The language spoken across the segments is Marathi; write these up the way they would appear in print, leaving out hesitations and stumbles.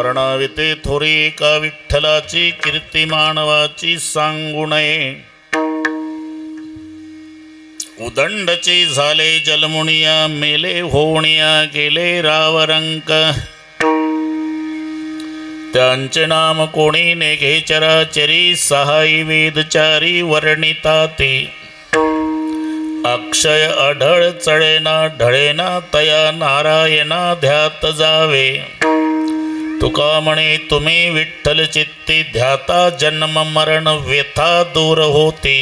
वर्णाविते थोरी एका विठ्ठलाची कीर्ती मानवाची सांगू नये. उदंडचे झाले जलमुनिया मेले होणिया गेले रावरंक. त्यांचे नाम कोणी नेघे चराचरी सहायी वेदचारी वर्णिता ते. अक्षय अढळ चढेना ढळेना तया नारायणा ध्यात जावे. तुका म्हणे तुम्ही विठ्ठल चित्ती ध्याता जन्म मरण व्यथा दूर होते.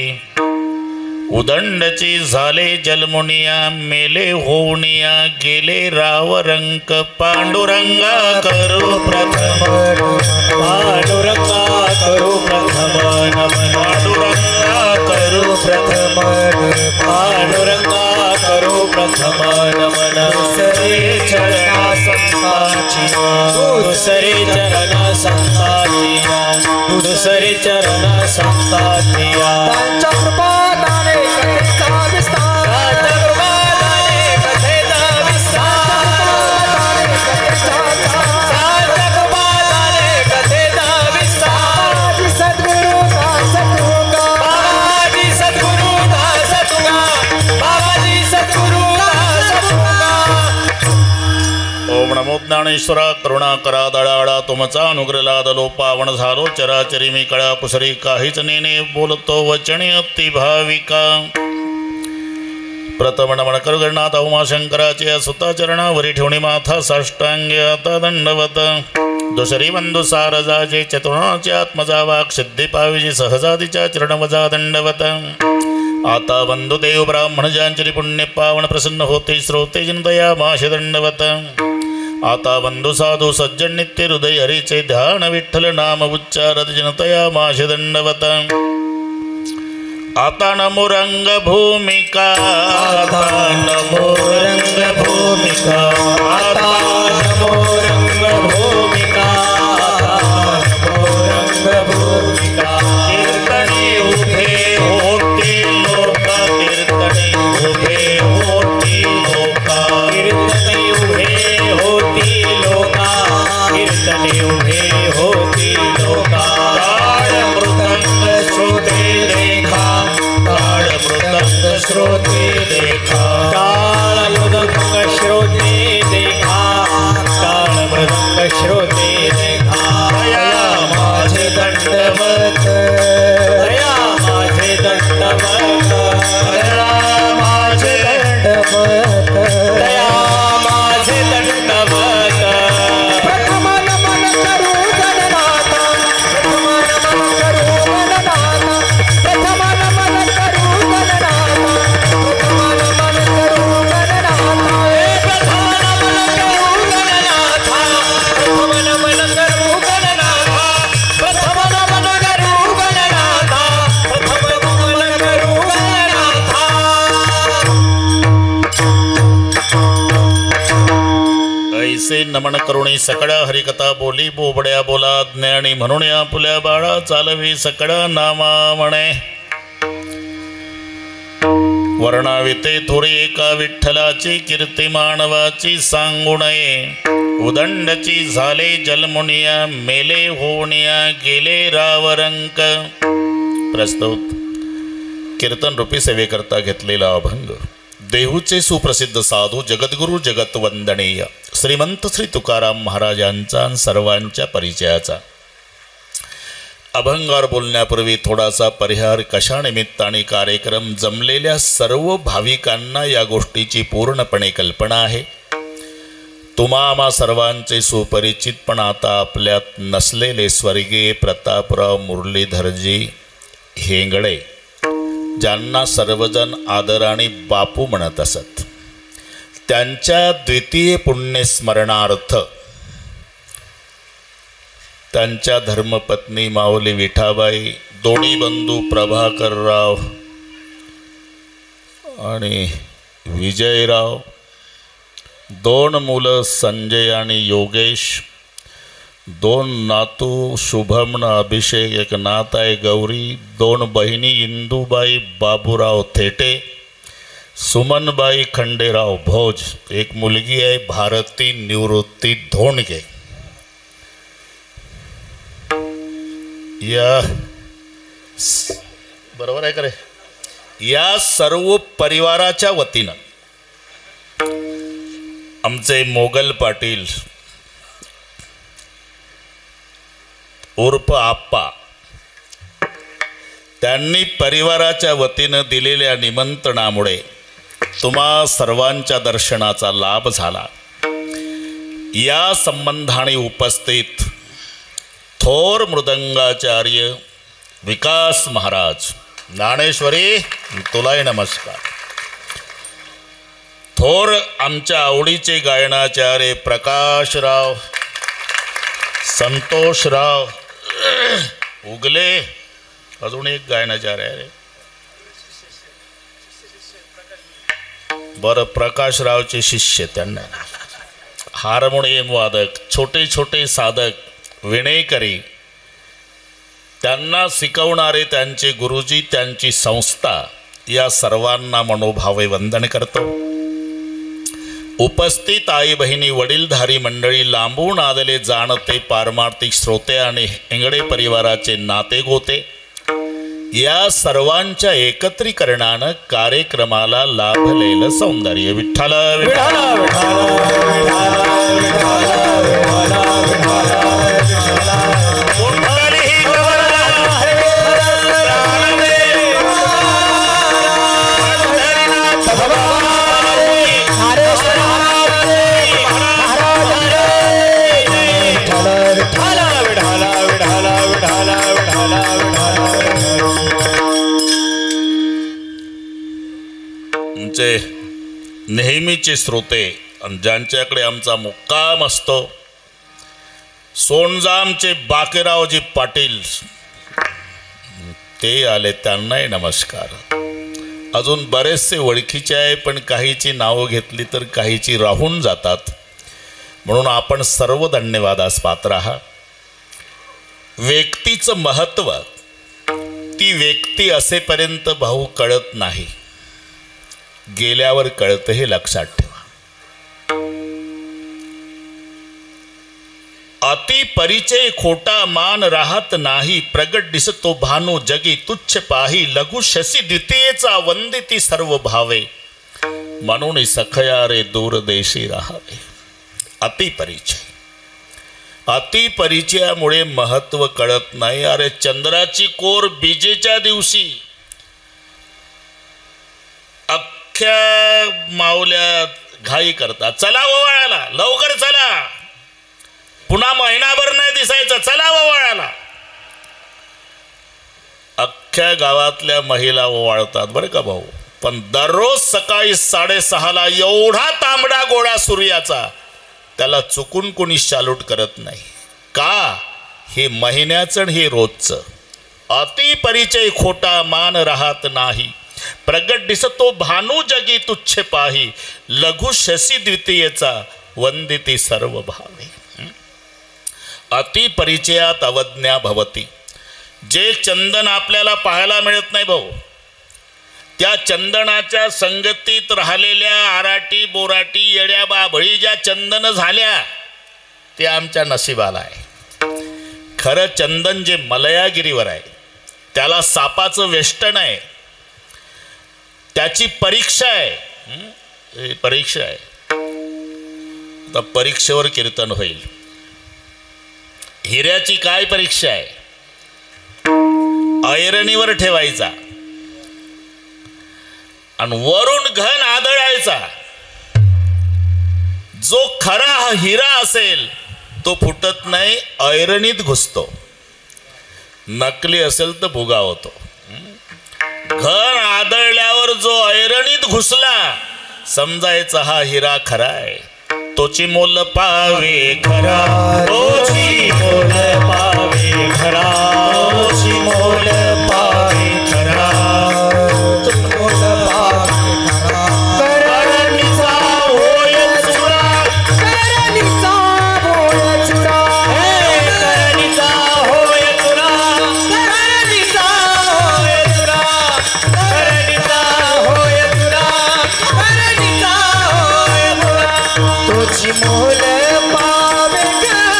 उदंडची झाले जलमुनिया मेले होणिया गेले रावरंक. पांडुरंगा करू प्रथम पांडुरंगा करू प्रथम नमन. पांडुरंगा करू प्रथम पांडुरंगा करू प्रथम नमन. दुसरे चरणा संताची दुसरे चरणा संताची दुसरे चरणा संताची. त्यांच्या कृपादाने कथेचा विस्तार नमो ज्ञानेश्वरा करुणा करा दळाळा तुमचा अनुग्रह लादलो पावन झालो चराचरी मी कळा कुसरी काहीच नेने बोलतो वचने अति भाविका. प्रथम नमन करू गणनाथ उमाशंकराचे सुता चरणावरी ठेवणी माथा साष्टांगे आता दंडवत. दुसरी बंधू सारजाचे चतुर्णाचे आत्मजा वाक सिद्धी पाविजी सहजातीच्या चरणवजा दंडवत. आता बंधुदेव ब्राह्मण ज्यांचरी पुण्य पावन प्रसन्न होते श्रोते जनतया माश दंडवत. आता बंधू साधू सज्जन नित्य हृदय हरीचे ध्यान विठ्ठल नाम उच्चारत जनतया माश दंडवत. आता नमो रंग भूमिका आता नमो रंग भूमिका आता नमो रंग भूमिका आता नमो रंग भूमिका. कीर्तने उभे होती लोका कीर्तने उभे होती लोका कीर्तने उभे होती लोका कीर्तने उभे होती लोका. ताळ मृदंग श्रोते देखा ताळ मृदंग श्रोते देखा टाळ मृदंग श्रोते देखा टाळ मृदंग श्रोते देखा. दया माझे दंडवत दया माझे दंडवत दया माझे दंडवत दया माझे दंडवत. प्रथम नमन करू गणनाथ प्रथम नमन करू गणनाथ प्रथम नमन करू गणनाथ प्रथम नमन करू गणनाथ. प्रथम नमन करू गणनाथ प्रथम नमन करू गणनाथ प्रथम नमन करू गणनाथ प्रथम नमन करू गणनाथ. ऐसे नमन करुणी सकळा हरिकथा बोली बोबड्या बोला ज्ञानी म्हणून आपुल्या बाळा चालवी सकळा नामा म्हणे. वर्णाविते थोरी एका विठ्ठलाची कीर्ती मानवाची सांगू नये. उदंडची झाले जलमुनिया मेले होणिया गेले रावरंक. प्रस्तुत कीर्तन रूपी सेवेकरता घेतलेला अभंग. देहूचे सुप्रसिद्ध साधू जगद्गुरु जगतवंदनीय श्रीमंत श्री तुकाराम महाराजांचा सर्वांच्या परिचयाचा. अभंगावर बोलण्यापूर्वी थोडासा परिहार. कशानिमित्ताने कार्यक्रम जमलेल्या सर्व भाविकांना या गोष्टीची पूर्णपणे कल्पना आहे. तुम्हा आम्हा सर्वांचे सुपरिचित पण आता आपल्यात नसलेले स्वर्गीय प्रतापराव मुरलीधरजी हेंगडे ज्यांना सर्वजण आदराने बापू म्हणत असत, त्यांच्या द्वितीय पुण्यस्मरणार्थ त्यांच्या धर्मपत्नी माऊली विठाबाई, दोन्ही बंधू प्रभाकरराव आणि विजयराव, दोन मुलं संजय आणि योगेश, दोन नातू शुभम अभिषेक, एक नात आहे गौरी, दोन बहिणी इंदूबाई बाबूराव थेटे, सुमनबाई खंडेराव भोज, एक मुलगी आहे भारती निवृत्ती धोंडगे. या बरोबर आहे का रे? या सर्व परिवाराच्या वतीनं आमचे मोगल पाटील उर्फ आप्पा त्यांनी परिवाराच्या वतीनं दिलेल्या निमंत्रणामुळे तुम्हा सर्वांच्या दर्शनाचा लाभ झाला. या संबंधाने उपस्थित थोर मृदंगाचार्य विकास महाराज ज्ञानेश्वरी तुलाही नमस्कार. थोर आमच्या आवडीचे गायनाचार्य प्रकाशराव संतोषराव उगले, अजून एक गायनाचार्य आहे बरं, प्रकाशरावचे शिष्य, त्यांना हार्मोनियम वादक, छोटे छोटे साधक, विणेकरी, त्यांना शिकवणारे त्यांचे गुरुजी, त्यांची संस्था, या सर्वांना मनोभावे वंदन करतो. उपस्थित आई बहिणी, वडीलधारी मंडळी, लांबून आलेले जाणते पारमार्थिक श्रोते आणि हेंगडे परिवाराचे नाते गोते, या सर्वांच्या एकत्रीकरणानं कार्यक्रमाला लाभलेलं सौंदर्य. विठ्ठल नेहमीचे श्रोते आणि ज्यांच्याकडे आमचा मुक्काम असतो, सोनजामचे बाकेरावजी पाटील ते आले, त्यांनाही नमस्कार. अजून बरेचसे ओळखीचे आहे, पण काहीची नावं घेतली तर काहीची राहून जातात, म्हणून आपण सर्व धन्यवादास पात्र आहात. व्यक्तीचं महत्त्व ती व्यक्ती असेपर्यंत भाऊ कळत नाही, गेल्यावर कळतं, हे लक्षात ठेवा. अति परिचय खोटा मान राहत नाही, प्रगट दिसतो भानू जगी तुच्छ पाही, लघु शशी द्वितीयेचा वंदिती सर्व भावे, म्हणून सखया रे दूर देशी राहावे. अति परिचयामुळे महत्व कळत नाही. अरे चंद्राची कोर बीजेच्या दिवशी अख्ख्या माऊल्या घाई करतात, चला ओवाळायला, लवकर चला, पुन्हा महिनाभर नाही दिसायचं, चला ओवाळायला. अख्ख्या गावातल्या महिला ओवाळतात बरं का भाऊ, पण दररोज सकाळी 6:30ला एवढा तांबडा गोळा सूर्याचा, त्याला चुकून कोणी शालूट करत नाही. का? हे महिन्याचं, हे रोजचं. अति परिचय खोटा मान राहत नाही, प्रगट दिसतो भानू जगी तुच्छ पाही, लघु शशी द्वितीयेचा वंदिती सर्व भावे. अति परिचयात अवज्ञा भवती. जे चंदन आपल्याला पाहायला मिळत नाही भाऊ, त्या चंदनाच्या संगतीत राहिलेल्या आराटी बोराटी येड्या बाभळी ज्या चंदन झाल्या, ते आमच्या नशिबाला आहे. खरं चंदन जे मलयागिरीवर आहे, त्याला सापाचं वेष्टन आहे, त्याची परीक्षा आहे, परीक्षा आहे. आता परीक्षेवर कीर्तन होईल. हिऱ्याची काय परीक्षा आहे? ऐरणीवर ठेवायचा आणि वरून घन आदळायचा. जो खरा हिरा असेल तो फुटत नाही, ऐरणीत घुसतो. नकली असेल तर भुगा होतो. घन आदळल्यावर जो ऐरणीत घुसला, समजायचा हा हिरा खरा आहे. तोची मोल पावे खरा, तोची मोल पावे खरा, तोची मोल पावे खरा, मोल पावे खरा. करणीचा होय चुरा, करणीचा होय चुरा, करणीचा होय चुरा, करणीचा होय चुरा, करणीचा होय चुरा, करणीचा होय चुरा. तोची मोल पावे खरा,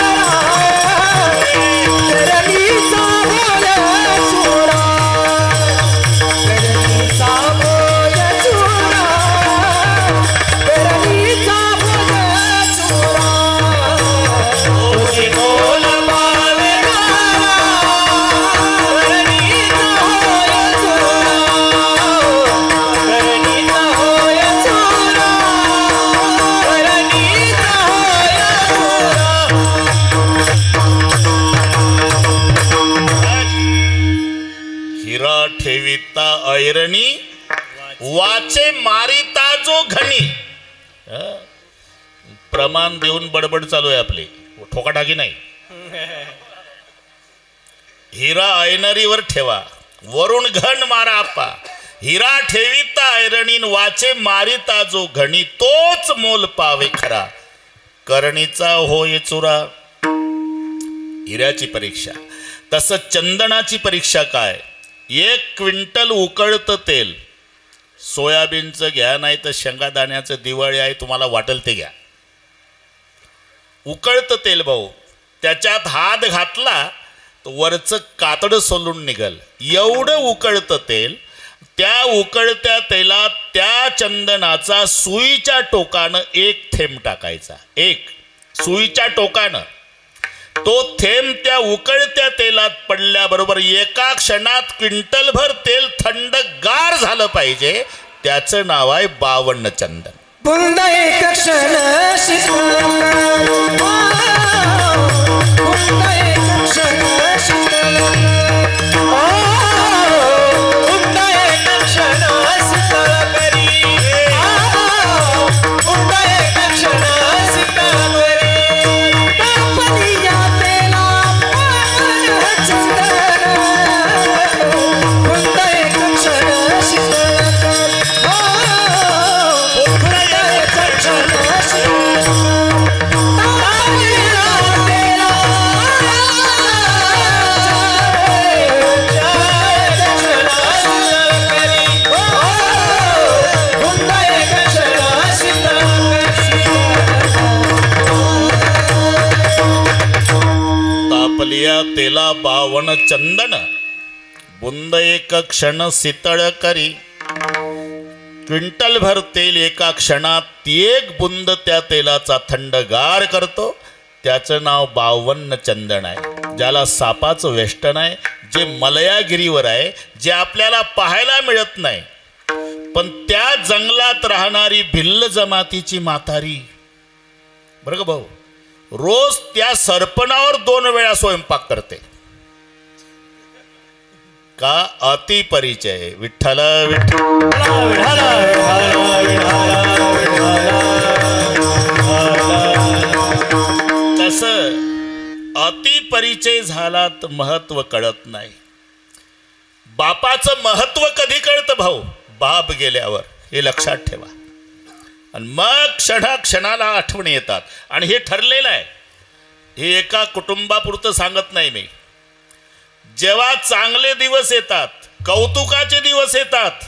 ठेविता ऐरणी वाचे मारिता जो घणी. प्रमाण देऊन बडबड चालू आहे आपली, ठोकाटाकी नाही. हिरा ऐनरीवर ठेवा, वरून घन मारा आपा. हिरा ठेविता ऐरणीन वाचे मारिता जो घणी, तोच मोल पावे खरा. करणीचा होय चुरा. हिऱ्याची परीक्षा. तसं चंदनाची परीक्षा काय? 1 क्विंटल उकळतं तेल. सोयाबीनचं घ्या, नाही तर शेंगादाण्याचं, दिवाळी आहे तुम्हाला वाटेल ते घ्या. उकळतं तेल भाऊ, त्याच्यात हात घातला तर वरचं कातडं सोलून निघल. एवढं उकळतं तेल. त्या उकळत्या तेलात त्या चंदनाचा सुईच्या टोकानं 1 थेंब टाकायचा. 1 सुईच्या टोकानं. तो थेंब त्या उकळत्या तेलात पडल्याबरोबर एका क्षणात क्विंटलभर तेल थंडगार झालं पाहिजे. त्याचं नाव आहे 52 चंदन. बुंद एक क्षण शीतल, बुंद एक क्षण शीतल, बुंद एक क्षण शीतल करी, बुंद एक क्षण शीतल करी. तापलिया तेला पावन चंदन, बुंद एक क्षण शीतल करी. तापलिया तेला 52 चंदन, बुंद एक क्षण शीतळ करी. क्विंटलभर तेल एका क्षणात 1 बुंद त्या तेलाचा थंडगार करतो. त्याचं नाव 52 चंदन आहे. ज्याला सापाचं वेष्टन आहे, जे मलयागिरीवर आहे, जे आपल्याला पाहायला मिळत नाही, पण त्या जंगलात राहणारी भिल्ल जमातीची म्हातारी बरं का भाऊ, रोज त्या सरपणावर 2 वेळा स्वयंपाक करते. का? अतिपरिचय. विठ्ठल तसं अतिपरिचय झाला तर महत्व कळत नाही. बापाचं महत्व कधी कळतं भाऊ? बाप गेल्यावर. हे लक्षात ठेवा. आणि मग क्षणाला आठवणी येतात. आणि हे ठरलेलं आहे. हे एका कुटुंबापुरतं सांगत नाही मी. जेव्हा चांगले दिवस येतात, कौतुकाचे दिवस येतात,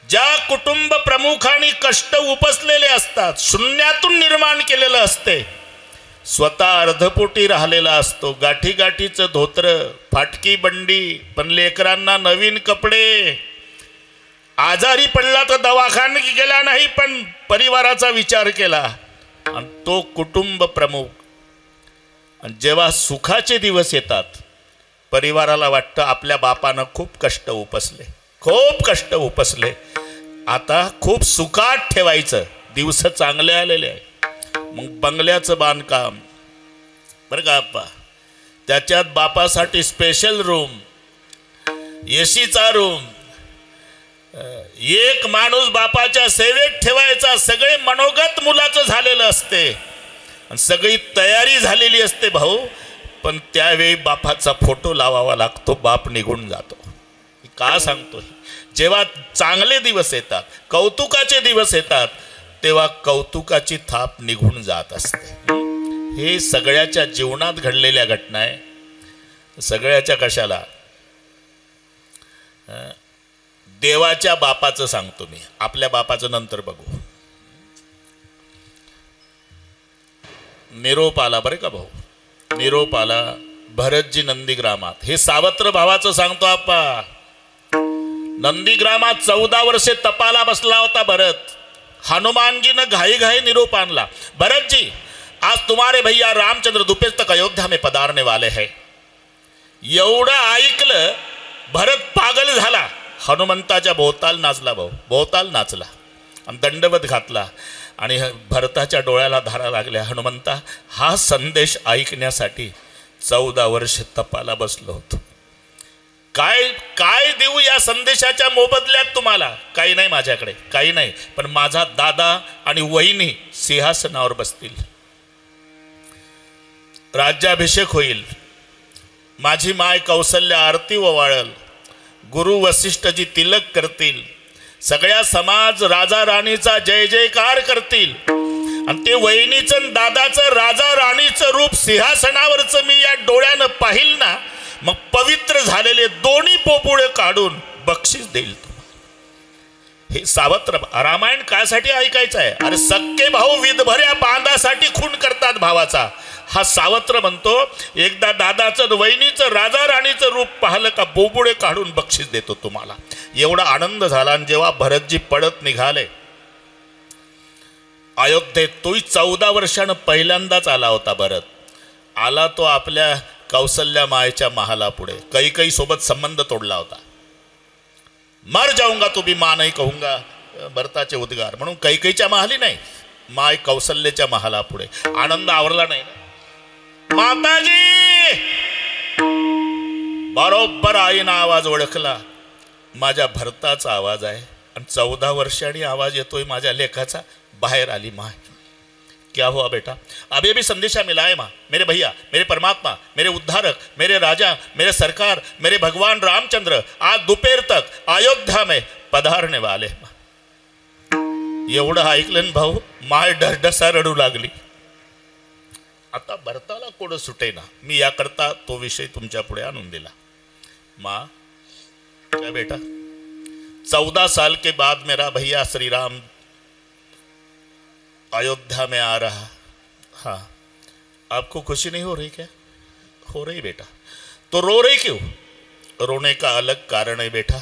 ज्या कुटुंब प्रमुखांनी कष्ट उपसलेले असतात, शून्यातून निर्माण केलेलं असते, स्वतः अर्धपोटी राहिलेला असतो, गाठी गाठीचं धोत्र, फाटकी बंडी, पण लेकरांना नवीन कपडे, आजारी पडला तर दवाखान्यात गेला नाही, पण परिवाराचा विचार केला, आणि तो कुटुंब प्रमुख. आणि जेव्हा सुखाचे दिवस येतात, परिवाराला वाटतं आपल्या बापानं खूप कष्ट उपसले, आता खूप सुखात ठेवायचं. दिवस चांगले आलेले आहे. मग बंगल्याचं बांधकाम बरं का आप्पा, त्याच्यात बापासाठी स्पेशल रूम, एसीचा रूम, एक माणूस बापाच्या सेवेत ठेवायचा. सगळे मनोगत मुलाचं झालेलं असते आणि सगळी तयारी झालेली असते भाऊ. पण त्यावेळी बापाचा फोटो लावावा लागतो. बाप निघून जातो. का सांगतो? जेव्हा चांगले दिवस येतात, कौतुकाचे दिवस येतात, तेव्हा कौतुकाची थाप निघून जात असते. हे सगळ्याच्या जीवनात घडलेल्या घटना आहे. सगळ्याच्या कशाला? देवाच्या बापाचं सांगतो मी. आपल्या बापाचं नंतर बघू. निरोप आला बरं का भाऊ, निरोप आला भरतजी नंदीग्रामात. हे सावत्र भावाचं सांगतो आपा. नंदीग्रामात 14 वर्षे तपाला बसला होता भरत. हनुमानजीनं घाई निरोप आणला. भरत जी, आज तुम्हारे भैया रामचंद्र दोपहर तक अयोध्या में पधारने वाले हैं. एवढं ऐकलं भरत पागल झाला. हनुमंताच्या भोवताल नाचला भाऊ, भोवताल नाचला आणि दंडवत घातला. आणि भरताच्या डोळ्याला धारा लागल्या. हनुमंता, हा संदेश ऐकण्यासाठी 14 वर्ष तपाला बसलो होतो. काय काय देऊ या संदेशाच्या मोबदल्यात तुम्हाला? काही नाही माझ्याकडे, काही नाही. पण माझा दादा आणि वहिनी सिंहासनावर बसतील, राज्याभिषेक होईल, माझी माय कौसल्या आरती ओवाळल, गुरु वसिष्ठजी तिलक करतील, सगळ्या समाज राजा राणीचा जय जयकार करतील. आणि ते वहिनीचं दादाचं राजा राणीचं रूप सिंहासनावरचं मी या डोळ्यानं पाहिल ना, मग पवित्र झालेले दोन्ही पोपुळे काढून बक्षीस देईल तुम्हाला. हे सावत्र रामायण कायसाठी ऐकायचं आहे? अरे सक्के भाऊ विधभऱ्या बांधासाठी खून करतात भावाचा. हा सावत्र म्हणतो एकदा दादाचं वहिनीचं राजा राणीचं रूप पाहिलं का बोबुडे काढून बक्षीस देतो तुम्हाला. एवढा आनंद झाला. आणि जेव्हा भरतजी पळत निघाले अयोध्येत, तोही 14 वर्षानं पहिल्यांदाच आला होता भरत. आला तो आपल्या कौसल्या मायेच्या महालापुढे. कैकई सोबत संबंध तोडला होता. मर जाऊंगा तो भी माँ नाही कहूंगा, भरताचे उद्गार म्हणून कैकईच्या महाली नाही, माय कौसल्याच्या महालापुढे. आनंद आवरला नाही. माताजी, बरोबर आईनं आवाज ओळखला. माझ्या भरताचा आवाज आहे. आणि 14 वर्षांनी आवाज येतोय माझ्या लेखाचा. बाहर आली माँ. क्या हुआ बेटा? अभी अभी संदेशा मिला है माँ, मेरे भैया, मेरे परमात्मा, मेरे उद्धारक, मेरे राजा, मेरे सरकार, मेरे भगवान रामचंद्र आज दोपहर तक अयोध्या में पधारने वाले. एवढं ऐकलं भाऊ, माय ढसढसा रडू लागली. आता भरताला कोण सुटेना. मी याकरता तो विषय तुमच्या पुढे आणून दिला. माँ, क्या बेटा, 14 साल के बाद मेरा भैया श्री राम अयोध्या में आ रहा. हाँ, आपको खुशी नहीं हो रही क्या? हो रही बेटा. तो रो रही क्यों? रोने का अलग कारण है बेटा.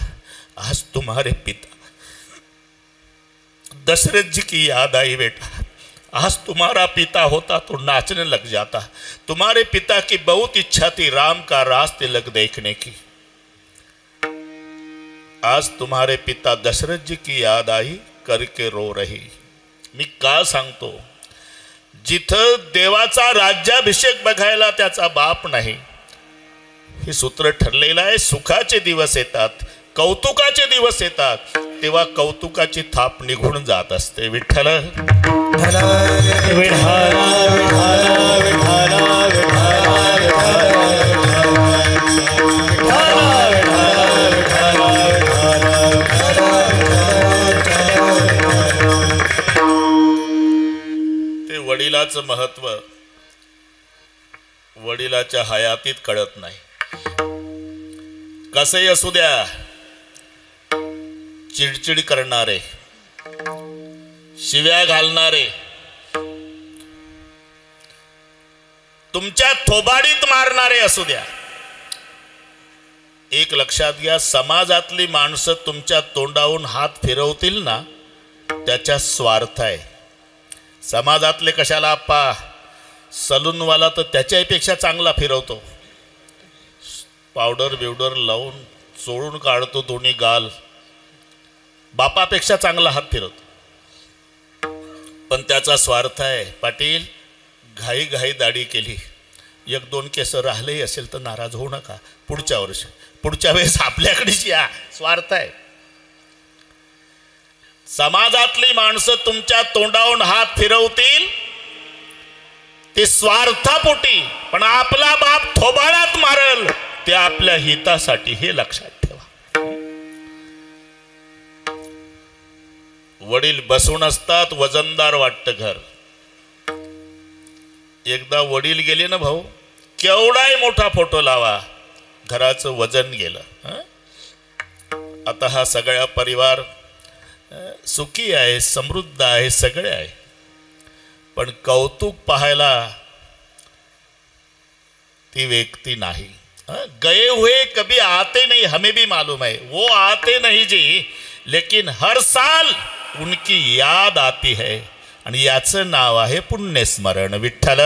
आज तुम्हारे पिता दशरथ जी की याद आई बेटा. आज तुम्हारा पिता होता तो नाचने लग जाता. तुम्हारे पिता की बहुत इच्छा थी राम का रास तिलक देखने की. आज तुम्हारे पिता दशरथ जी की याद आई करके रो रही. मी का सांगतो? जिथं देवाचा राज्याभिषेक बघायला त्याचा बाप नाही, हे सूत्र ठरलेलं आहे. सुखाचे दिवस येतात, कौतुकाचे दिवस येतात, तेव्हा कौतुकाची थाप निघून जात असते. विठ्ठल ते वडिलाचं महत्व वडिलाच्या हयातीत कळत नाही. कसंही असू द्या, चिडचिड करणारे, शिव्या घालणारे, तुमच्या थोबाडीत मारणारे असू द्या, एक लक्षात घ्या, समाजातली माणसं तुमच्या तोंडावरून हात फिरवतील ना, त्याच्या स्वार्थ आहे. समाजातले कशाला आप्पा, सलूनवाला तर त्याच्यापेक्षा चांगला फिरवतो. पावडर बिवडर लावून चोळून काढतो दोन्ही गाल, बापापेक्षा चांगला हात फिरवतो. पण त्याचा स्वार्थ आहे. पाटील, घाई घाई दाढी केली, 1-2 केस राहिलेही असेल तर नाराज होऊ नका. पुढच्या वर्षी, पुढच्या वेळेस आपल्याकडेच या. स्वार्थ आहे. समाजातली माणसं तुमच्या तोंडावरून हात फिरवतील ते स्वार्थापोटी, पण आपला बाप थोबाडात मारल ते आपल्या हितासाठी. हे लक्षात ठेवा. वडील बसून असतात, वजनदार वाटतं घर. एकदा वडील गेले ना भाऊ, केवढाही मोठा फोटो लावा, घराचं वजन गेलं. आता हा सगळा परिवार सुखी आहे, समृद्ध आहे, सगळे आहे, पण कौतुक पाहायला ती व्यक्ती नाही. गए हुए कभी आते नहीं, हमें भी मालूम है वो आते नहीं जी, लेकिन हर साल उनकी याद आती है. आणि याचं नाव आहे पुण्यस्मरण. विठ्ठल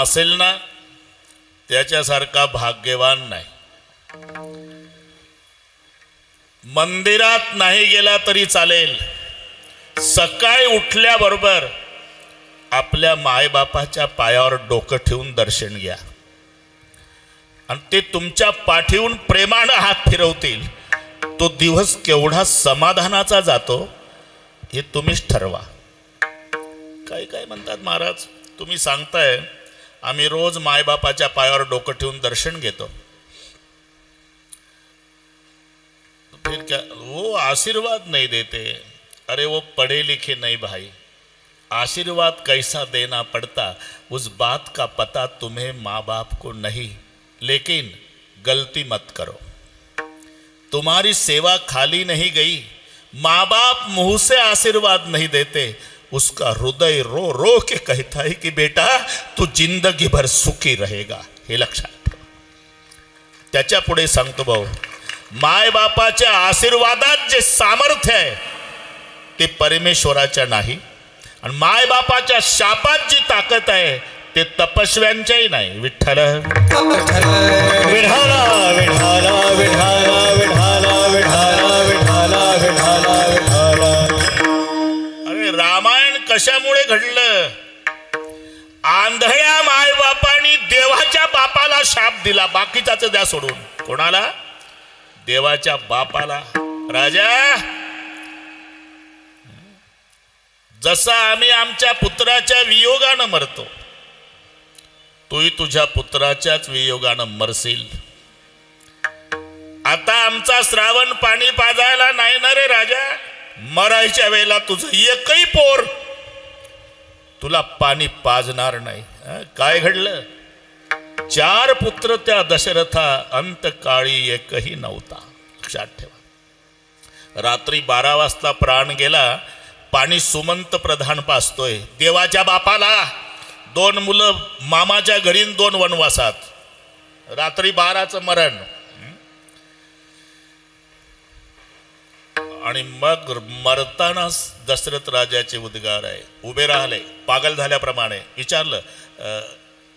असेल ना त्याच्यासारखा भाग्यवान नाही. मंदिरात नाही गेला तरी चालेल, सकाळी उठल्याबरोबर आपल्या मायबापाच्या पायावर डोकं ठेवून दर्शन घ्या आणि ते तुमच्या पाठीहून प्रेमानं हात फिरवतील. तो दिवस केवढा समाधानाचा जातो हे तुम्हीच ठरवा. काय काय म्हणतात महाराज, तुम्ही सांगताय आम्ही रोज मायबापाच्या पायावर डोकं ठेवून दर्शन घेतो, फिर क्या वो आशीर्वाद नहीं देते? अरे वो पढ़े लिखे नहीं भाई, आशीर्वाद कैसा देना पड़ता उस बात का पता तुम्हें माँ बाप को नहीं. लेकिन गलती मत करो, तुम्हारी सेवा खाली नहीं गई. माँ बाप मुंह से आशीर्वाद नहीं देते, उसका हृदय रो रो के कहता है कि बेटा तू जिंदगी भर सुखी रहेगा. हे लक्षात ठेवा. त्याच्या पुढे सांगतो भाऊ, माय बापाच्या आशीर्वादात जे सामर्थ्य आहे ते परमेश्वराच्या नाही, आणि माय बापाच्या शापात जी ताकद आहे ते तपस्व्यांच्याही नाही. विठ्ठल विठाला विठाला विठाला विठाला विठाला विठाला विठाला विठाला. अरे रामायण कशामुळे घडलं? आंधळ्या मायबापांनी देवाच्या बापाला शाप दिला. बाकीच्याच द्या सोडून. कोणाला? देवाच्या बापाला. राजा, जसा आम्ही आमच्या पुत्राच्या वियोगानं मरतो, तूही तुझ्या पुत्राच्याच वियोगानं मरशील. आता आमचा श्रावण पाणी पाजायला नाही ना रे राजा. मरायच्या वेळेला तुझं एकही पोर तुला पाणी पाजणार नाही. काय घडलं? 4 पुत्र त्या दशरथा, अंतकाळी एकही नव्हता. लक्षात ठेवा. रात्री 12 वाजता प्राण गेला. पाणी सुमंत प्रधान पाजतोय. देवाच्या बापाला 2 मुलं मामाच्या घरी, 2 वनवासात. रात्री 12चं मरण. आणि मग मरताना दशरथ राजाचे उद्गार आहे. उभे राहिले पागल झाल्याप्रमाणे. विचारलं,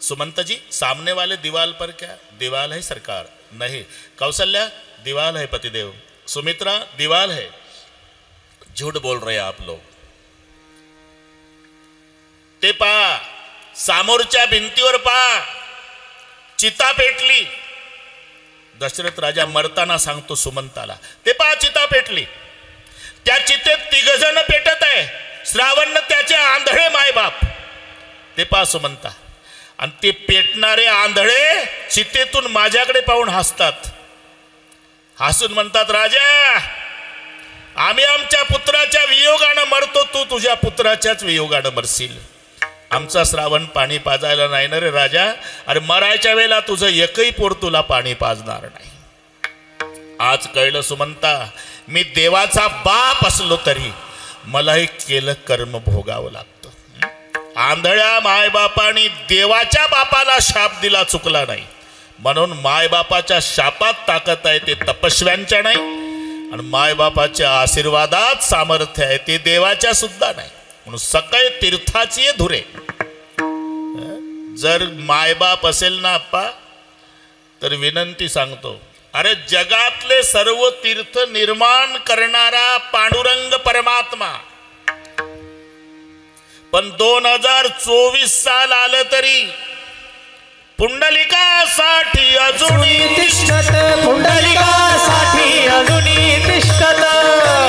सुमंत जी सामने वाले दीवाल पर क्या? दीवाल है सरकार. नहीं. कौशल्या, दीवाल है पतिदेव. सुमित्रा, दीवाल है. झूठ बोल रहे आप लोग. ते पहा, सामोरच्या भिंतीवर पहा, चिता पेटली. दशरथ राजा मरताना सांगतो सुमंताला, ते पहा चिता पेटली. त्या चितेत 3 जण पेटत आहे. श्रावण त्याचे आंधळे मायबाप. ते पहा सुमंता. आणि ते पेटणारे आंधळे चितेतून माझ्याकडे पाहून हसतात. हसून म्हणतात, राजा आम्ही आमच्या पुत्राच्या वियोगानं मरतो, तू तुझ्या पुत्राच्याच वियोगानं मरशील. आमचा श्रावण पाणी पाजायला नाही ना रे राजा. अरे मरायच्या वेळेला तुझं एकही पोर तुला पाणी पाजणार नाही. आज कळलं सुमंता, मी देवाचा बाप असलो तरी मलाही केलं कर्म भोगावं लागतं. आंधळ्या मायबापाने देवाच्या बापाला शाप दिला, चुकला नाही. म्हणून मायबापाच्या शापात ताकद आहे ते तपस्व्यांच्या नाही, आणि मायबापाच्या आशीर्वादात सामर्थ्य आहे ते देवाच्या सुद्धा नाही. म्हणून सकाळी तीर्थाची धुरे. जर मायबाप असेल ना आप्पा, तर विनंती सांगतो, अरे जगातले सर्व तीर्थ निर्माण करणारा पांडुरंग परमात्मा, पण 2024 साल आलं तरी पुंडलिकासाठी अजूनही तिष्ठत. पुंडलिकासाठी अजूनही तिष्ठत.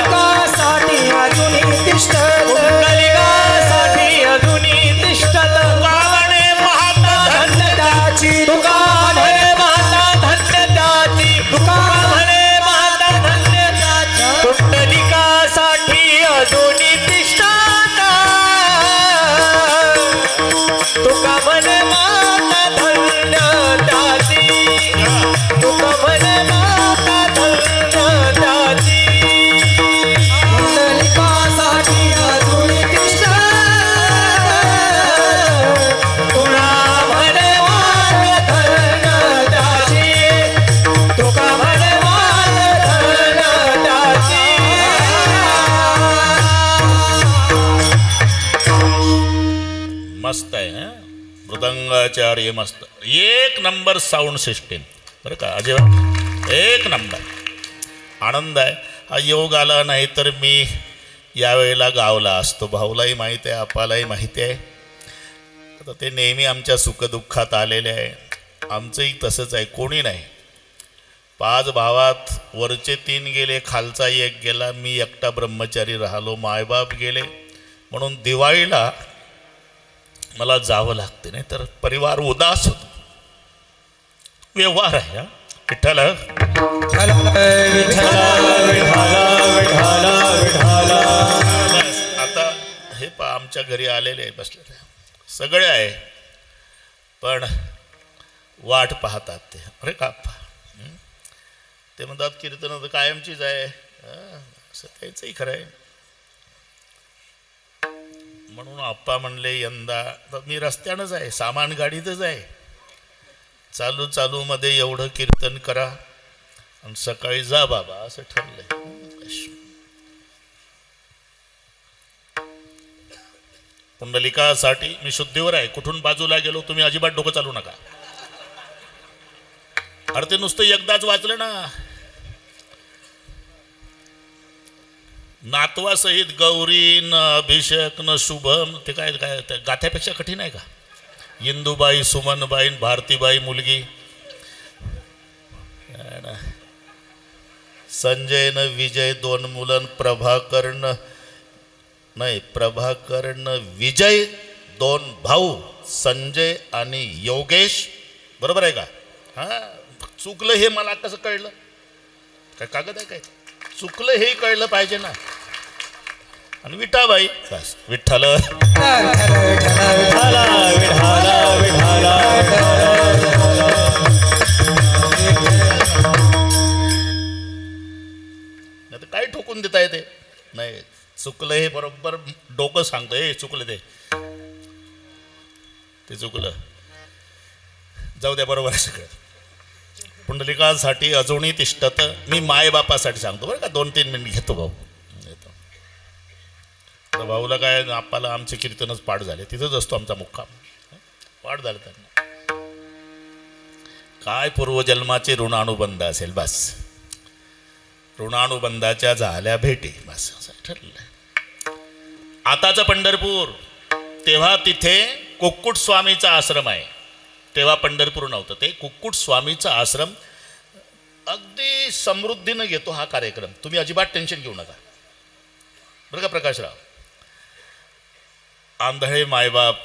पुंडलिकासाठी अजूनही तिष्ठत. पुंडलिकासाठी अजूनही तिष्ठत. गावाने महात्मा धन्य त्याची तुका म्हणे माता, धन्य त्याची तुका म्हणे माता, धन्य त्याची. पुंडलिकासाठी अजूनही तिष्ठत. तुका म्हणे माता, धन्य त्याची. तुका म्हणे माता, धन्य त्याची. शंकराचार्य मस्त एक नंबर साऊंड सिस्टीम बरं का अजिबात एक नंबर आनंद आहे. हा योग आला नाही तर मी यावेळेला गावला असतो. भाऊलाही माहिती आहे, आपालाही माहिती आहे. आता ते नेहमी आमच्या सुखदुःखात आलेले आहे. आमचंही तसंच आहे. कोणी नाही. 5 भावात वरचे 3 गेले, खालचा 1 गेला, मी एकटा ब्रह्मचारी राहिलो. मायबाप गेले म्हणून दिवाळीला मला जावं लागते, नाही तर परिवार उदास होतो. व्यवहार आहे. विठ्ठल आता हे पा आमच्या घरी आलेले बसलेले सगळे आहे, पण वाट पाहतात ते. अरे का ते म्हणतात कीर्तन तर कायमचीच आहे, असं त्याचंही खरं आहे. म्हणून आप्पा म्हणले यंदा मी रस्त्यानंच आहे, सामान गाडीतच आहे, चालू चालू मध्ये एवढं कीर्तन करा आणि सकाळी जा बाबा असं ठरलंय. पुंडलिकासाठी मी शुद्धीवर आहे. कुठून बाजूला गेलो तुम्ही अजिबात डोकं चालू नका. अरे ते नुसतं एकदाच वाचलं ना. नातवासहित गौरी न अभिषेक न शुभम ते काय काय गाथ्यापेक्षा कठीण आहे का. इंदुबाई सुमनबाई भारतीबाई मुलगी संजय न विजय 2 मुलं प्रभाकरण नाही प्रभाकरण विजय 2 भाऊ संजय आणि योगेश बरोबर आहे का. हां चुकलं हे मला कसं कळलं काय कागद आहे काय चुकलं हे कळलं पाहिजे ना. आणि विठाबाई बस विठ्ठल नाही तर काय ठोकून देता येते नाही. चुकलं हे बरोबर डोकं सांगतं हे चुकलं ते चुकलं जाऊ द्या बरोबर आहे सगळं. पुंडलिकासाठी अजूनही तिष्ठत. मी मायबापासाठी सांगतो बरं का 2-3 मिनिट घेतो भाऊ येतो. तर भाऊला काय आप्पाला आमचे कीर्तनच पाठ झाले, तिथंच असतो आमचा मुक्काम. पाठ झालं त्यांना काय पूर्वजन्माचे ऋणानुबंध असेल बस. ऋणानुबंधाच्या झाल्या भेटी बस असं ठरलं. आताचं पंढरपूर तेव्हा तिथे कुक्कुट स्वामीचा आश्रम आहे. तेव्हा पंढरपूर नव्हतं ते कुक्कुट स्वामीचा आश्रम. अगदी समृद्धीनं घेतो हा कार्यक्रम, तुम्ही अजिबात टेन्शन घेऊ नका बरं का प्रकाशराव. आंधळे मायबाप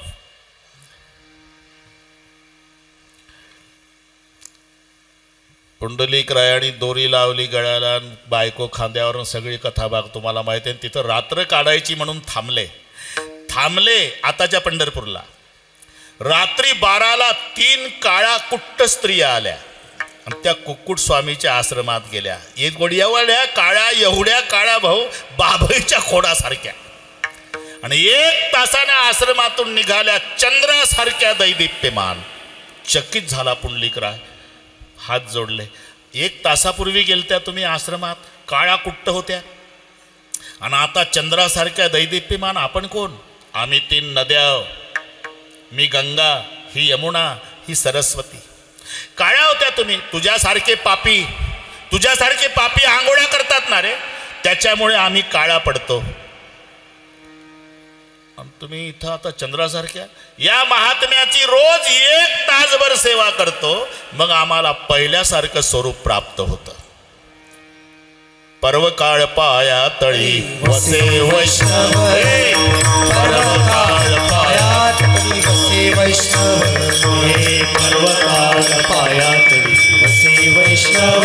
पुंडलिक रायाने दोरी लावली गळ्याला, बायको खांद्यावरून सगळी कथा भाग तुम्हाला माहिती आहे. तिथं रात्र काढायची म्हणून थांबले आताच्या पंढरपूरला. रात्री 12ला 3 काळा कुट्ट स्त्रिया आल्या आणि त्या कुक्कुट स्वामीच्या आश्रमात गेल्या. एक गोडियावाड्या काळ्या एवढ्या काळ्या भाऊ बाभईच्या खोडासारख्या आणि 1 तासाने आश्रमातून निघाल्या चंद्रासारख्या दैदिप्यमान. चकित झाला पुंडलिकराय, हात जोडले. 1 तासापूर्वी गेलत्या तुम्ही आश्रमात, काळ्या कुट्ट होत्या आणि आता चंद्रासारख्या दैदिप्यमान. आपण कोण? आम्ही 3 नद्या, मी गंगा, ही यमुना, ही सरस्वती. काळ्या होत्या तुम्ही. तुझ्यासारखे पापी आंघोळ्या करतात ना रे, त्याच्यामुळे आम्ही काळा पडतो. आणि तुम्ही इथं आता चंद्रासारख्या. या महात्म्याची रोज 1 तासभर सेवा करतो, मग आम्हाला पहिल्यासारखं स्वरूप प्राप्त होतं. पर्वकाळ पाया तळी वसे वैष्णव, पर्वकाळ पाया तळी वसे वैष्णव, पर्वकाळ पाया तळी वसे वैष्णव,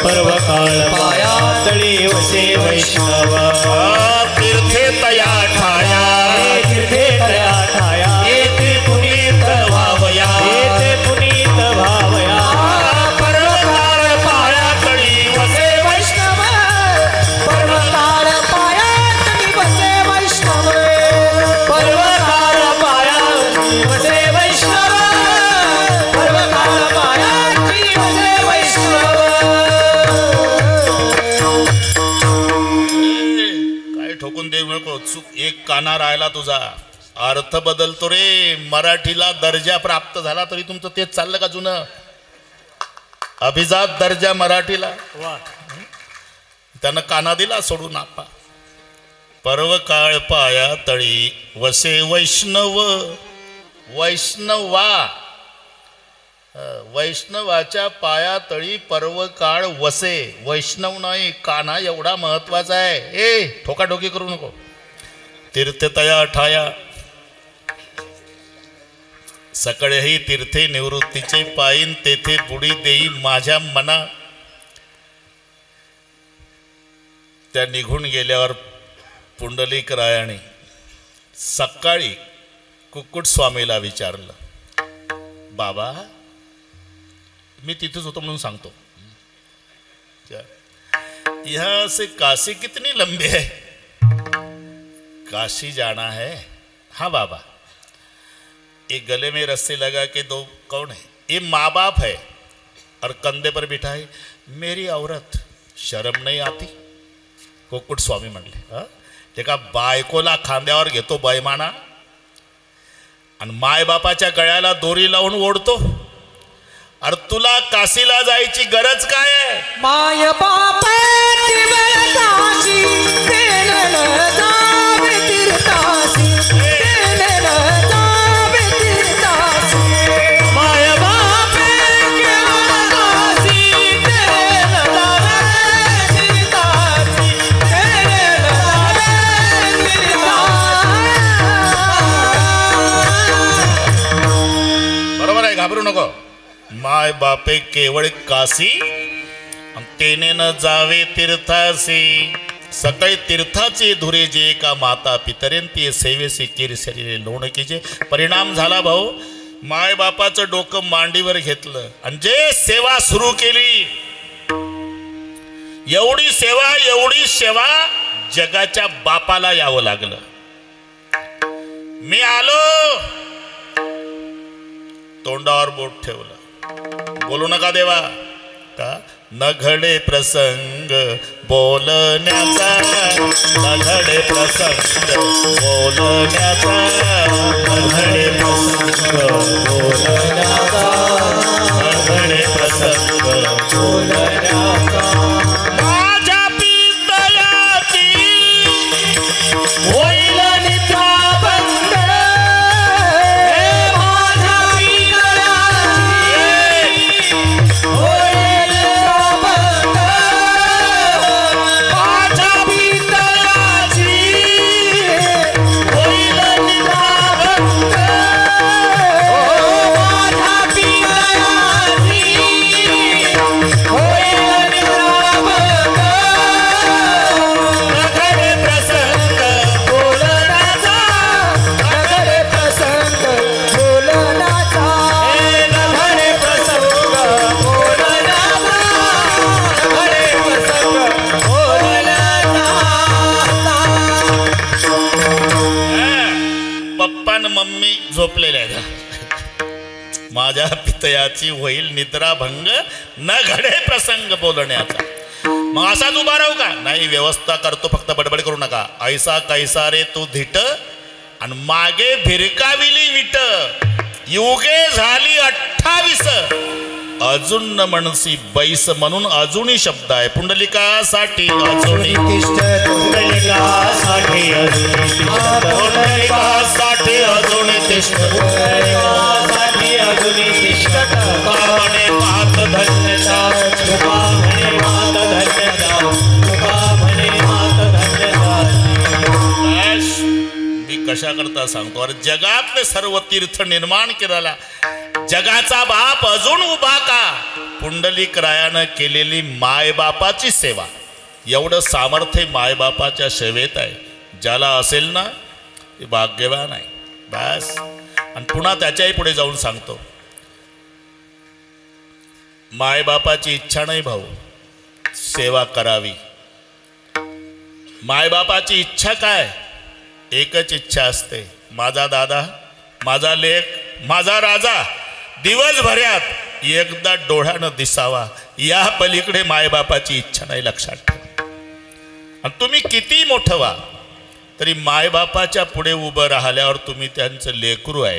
पर्वकाळ पाया तळी वसे वैष्णव. तीर्थे तया ठाया, तीर्थे तया ठाया, येथे पुनीत भावया, येथे पुनीत भावया. पर्वकाळ पाया तळी वसे वैष्णव, पर्वकाळ पाया तळी वसे वैष्णव, पर्वकाळ पाया तळी वसे वैष्णव, पर्वकाळ पाया तळी वसे वैष्णव. काय ठोकून देऊ नको. चूक 1 काना राहिला तुझा. अर्थ बदलतो रे. मराठीला दर्जा प्राप्त झाला तरी तुमचं तेच चाललं का जुनं? अभिजात दर्जा मराठीला. त्यानं काना दिला सोडून आपा. पर्व काळ पाया तळी वसे वैष्णव. वैष्णवा, वैष्णवाच्या पाया तळी पर्व काळ वसे. वैष्णव नाही, काना एवढा महत्वाचा आहे. ए ठोकाठोकी करू नको. तीर्थतया ठाया सकळेही तीर्थे निवृत्तीचे पायीन तेथे बुडी देई माझ्या मना. त्या निघून गेल्यावर पुंडलिक रायाने सकाळी कुक्कुट स्वामीला विचारलं, बाबा मी तिथेच होतो म्हणून सांगतो, यहाँ से काशी कितनी लंबी है? काशी जाना है? हाँ बाबा. ये गले में रस्सी लगा के दो कौन है? ये माँ बाप है और कंधे पर बिठा है मेरी औरत. शरम नहीं आती? कुक्कुट स्वामी म्हणले, हा ते का बायकोला खांद्यावर घेतो बैमाना आणि मायबापाच्या गळ्याला दोरी लावून ओढतो. अरे तुला काशीला जायची गरज काय आहे? माय बाप काशी घाबरू नको. माय बापे केवळ काशी तेने न जावे तीर्थासी. सकाळी तीर्थाचे धुरे जे का माता पितरेंती सेवेसी केरी शरीरे लोणकीचे. परिणाम झाला भाऊ, माय बापाचं डोकं मांडीवर घेतलं आणि जे सेवा सुरू केली, एवढी सेवा जगाच्या बापाला यावं लागलं. मी आलो, तोंडावर बोट ठेवलं, बोलू नका देवा. का न घडे प्रसंग बोलण्याचा, न घडे प्रसंग बोलण्याचा, न घडे प्रसंग बोलण्याचा, न घडे प्रसंग बोलण्याचा. माझ्या पितयाची होईल निद्राभंग. मम्मी झोपलेल्या आहेत. माझ्या पितयाची होईल निद्राभंग, न घडे प्रसंग बोलण्याचा. मग असाच उभा राहू का? नाही, व्यवस्था करतो, फक्त बडबड करू नका. ऐसा कैसा रे तू धिट आणि मागे भिरकाविली विट. युगे झाली 28 अजून न म्हणसी बैस म्हणून अजूनही शब्द आहे. पुंडलिकासाठी अजूनही पुंडलिकासाठी अजूनही मी कशा करता सांगतो. अरे जगातले सर्व तीर्थ निर्माण केलेला जगाचा बाप अजून उभा का? पुंडलिक रायानं केलेली मायबापाची सेवा, एवढं सामर्थ्य मायबापाच्या सेवेत आहे. ज्याला असेल ना ते भाग्यवान आहे. बस. आणि पुन्हा त्याच्याही पुढे जाऊन सांगतो, मायबापाची इच्छा नाही भाऊ सेवा करावी. मायबापाची इच्छा काय? एकच इच्छा असते, माझा दादा, माझा लेक, माझा राजा दिवसभरात एकदा डोळ्यानं दिसावा. या पलीकडे मायबापाची इच्छा नाही, लक्षात ठेवा. आणि तुम्ही किती मोठं व्हा, तरी मायबापाच्या पुढे उभं राहिल्यावर तुम्ही त्यांचं लेकरू आहे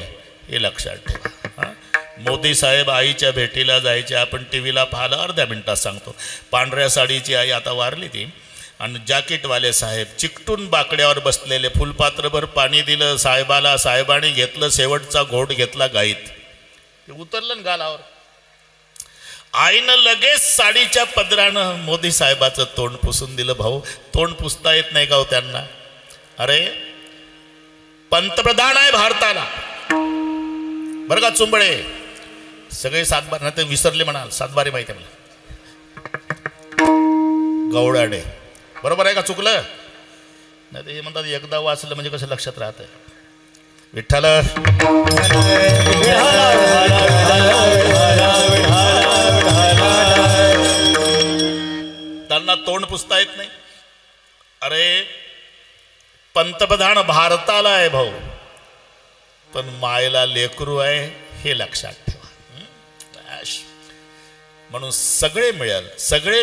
हे लक्षात ठेवा. मोदी साहेब आईच्या भेटीला जायचे. आपण टी व्हीला पाहिलं, अर्ध्या मिनटात सांगतो. पांढऱ्या साडीची आई आता वारली ती, आणि जॅकेटवाले साहेब चिकटून बाकड्यावर बसलेले, फुलपात्रभर पाणी दिलं साहेबाला, साहेबाने घेतलं शेवटचा घोट घेतला गाईत, ते उतरलं ना गालावर. आईनं लगेच साडीच्या पदरानं मोदी साहेबाचं तोंड पुसून दिलं. भाऊ, तोंड पुसता येत नाही का हो त्यांना? अरे पंतप्रधान आहे भारताला बरं का चुंबळे. सगळे सातबार नाही ते विसरले म्हणाल, सातबारी माहिती आहे मला. गवडाडे बरोबर आहे का? चुकलं नाही ते हे म्हणतात एकदा वाचलं म्हणजे कसं लक्षात राहतं. विठ्ठल त्यांना तोंड पुसता येत नाही. अरे पंतप्रधान भारताला आहे भाऊ, पण मायला लेकरू आहे हे लक्षात ठेवा. म्हणून सगळे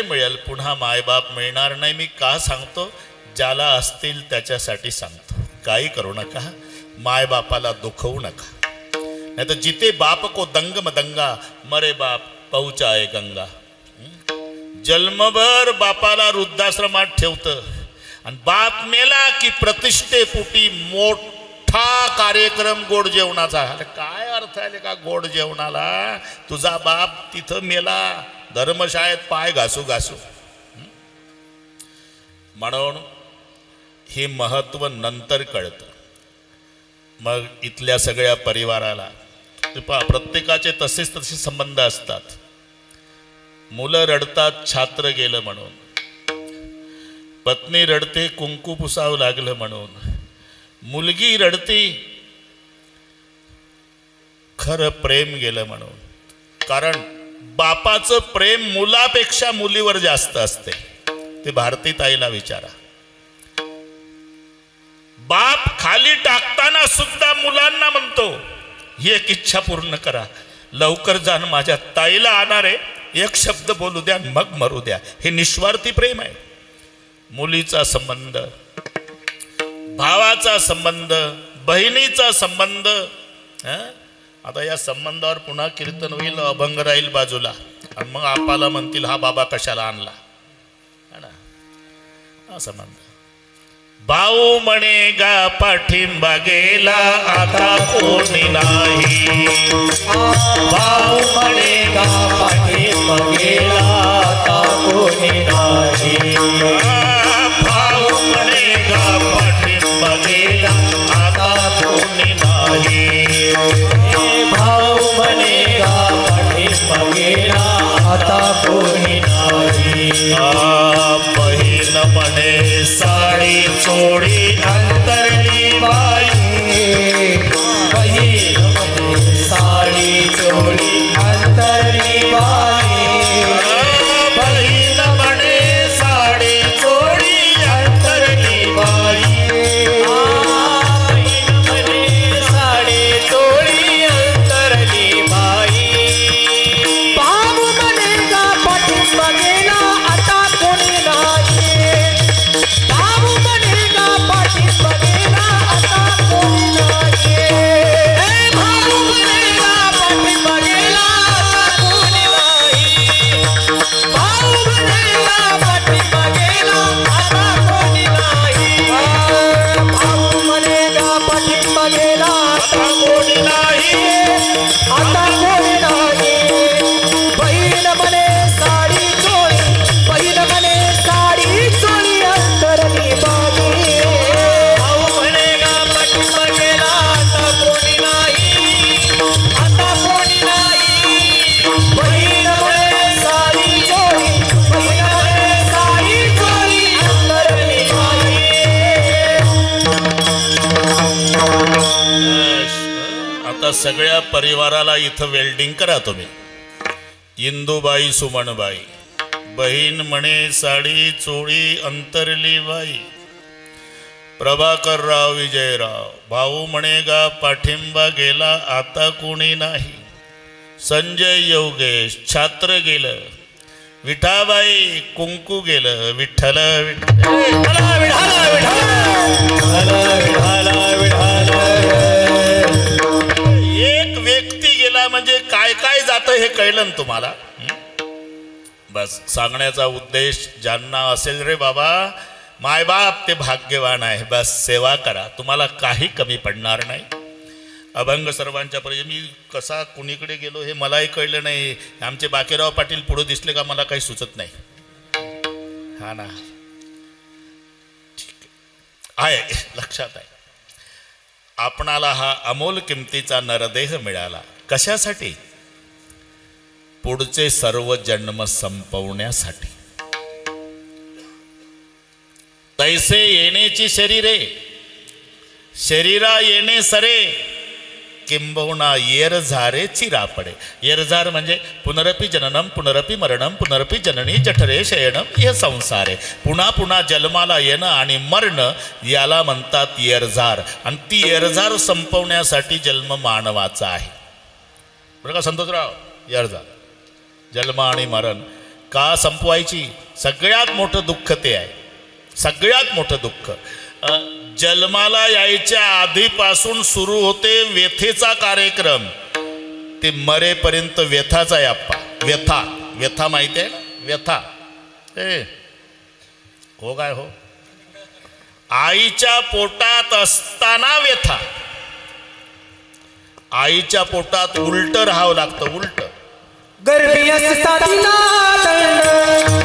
मिळेल, पुन्हा मायबाप मिळणार नाही. मी का सांगतो? ज्याला असतील त्याच्यासाठी सांगतो. काही करू नका, मायबापाला दुखवू नका. नाही तर जिथे बाप को दंग मदंगा, मरे बाप पहुंचाए गंगा. जन्मभर बापाला वृद्धाश्रमात ठेवतं आणि बाप मेला की प्रतिष्ठेपोटी मोठा कार्यक्रम गोड जेवणाचा. अरे काय अर्थ आहे का गोड जेवणाला? तुझा बाप तिथं मेला धर्मशाळेत पाय घासू घासू. म्हणून हे महत्त्व नंतर कळतं. मग इथल्या सगळ्या परिवाराला प्रत्येकाचे तसे संबंध असतात. मुलं रडतात छात्र गेलं म्हणून, पत्नी रडते कुंकू पुसावं लागलं म्हणून, मुलगी रडते खरं प्रेम गेलं म्हणून. कारण बापाचं प्रेम मुलापेक्षा मुलीवर जास्त असते. ते भारती ताईला विचारा. बाप खाली टाकताना सुद्धा मुलांना म्हणतो एक इच्छा पूर्ण करा, लवकर जाण माझ्या ताईला आणणार आहे, एक शब्द बोलू द्या मग मरू द्या. हे निस्वार्थी प्रेम आहे. मुलीचा संबंध, भावाचा संबंध, बहिणीचा संबंध. आता या संबंधावर पुन्हा कीर्तन होईल, अभंग राहील बाजूला, आणि मग आपाला म्हणतील हा बाबा कशाला आणला. हा संबंध. भाऊ म्हणेगा पाठिंबा गेला आता कोणी नाही. भाऊ म्हणेगा पाठिंबा गेला आता कोणी नाही. भाऊ म्हणेगा पाठिंबा गेला आता कोणी नाही. भाऊ म्हणेगा पाठिंबा गेला आता कोणी नाही. बहीण म्हणे साडी चोडी अंतरली बाई. बहीण म्हणे साडी चोळी अंतरली बाई. बहीण म्हणे साडी चोडी अंतरली बाई. बहीण म्हणे साडी चोळी अंतरली बाई. भाऊ म्हणेगा पाठिंबा गेला आता कोणी नाही. भाऊ म्हणेगा पाठिंबा गेला आता कोणी नाही. भाऊ म्हणेगा पाठिंबा गेला आता कोणी नाही. भाऊ म्हणेगा पाठिंबा गेला आता कोणी नाही. भाऊ म्हणेगा पाठिंबा गेला आता कोणी नाही. आता कोणी नाही. बहीण म्हणे साडी चोळी, बहीण म्हणे साडी चोळी अंतरली बाई. भाऊ म्हणेगा पाठिंबा गेला आता कोणी नाही. आता कोणी नाही. बहीण म्हणे साडी चोळी, बहीण म्हणे साडी चोळी अंतरली बाई. आता सगळ्या परिवाराला इथं वेल्डिंग करा तुम्ही. इंदुबाई सुमनबाई, बहीण म्हणे साडी चोळी अंतरली बाई. प्रभाकरराव विजयराव, भाऊ म्हणेगा पाठिंबा गेला आता कोणी नाही. संजय योगेश, छात्र गेलं. विठाबाई, कुंकू गेलं. विठ्ठल विठ्ठल. विठाला विठाला विठाला. एक व्यक्ती गेला म्हणजे काय काय जातं हे कळलं ना तुम्हाला. बस सांगण्याचा उद्देश ज्यांना असेल रे बाबा मायबाप ते भाग्यवान आहे. बस सेवा करा, तुम्हाला काही कमी पडणार नाही. अभंग सर्वांच्या पर्यंत मी कसा कुणीकडे गेलो हे मलाही कळलं नाही. आमचे बाकेराव पाटील पुढे दिसले का मला काही सुचत नाही. हा ना, ठीक आहे, लक्षात आहे. आपणाला हा अमोल किमतीचा नरदेह मिळाला कशासाठी? पुढचे सर्व जन्म संपवण्यासाठी. तैसे येण्याची शरीरे, शरीरा येणे सरे, किंबहुना येरझारे चिरापडे. येरझार म्हणजे पुनरपि जननम पुनरपि मरणम पुनरपि जननी जठरे शयनम हे संसार आहे. पुन्हा पुन्हा जन्माला येणं आणि मरणं याला म्हणतात येरझार. आणि ती येरझार संपवण्यासाठी जन्म मानवाचा आहे. बरं का संतोषराव? येरझार जन्म आणि मरण का संपवायची? सगळ्यात मोठं दुःख ते आहे. सगळ्यात मोठं दुःख जन्माला यायच्या आधीपासून सुरू होते व्यथेचा कार्यक्रम. ते मरेपर्यंत व्यथाच आहे आप्पा. व्यथा, व्यथा माहिती आहे ना? व्यथा हो काय हो? आईच्या पोटात असताना व्यथा. आईच्या पोटात उलट राहावं लागतं, उलट. गर्भी असताना दंड,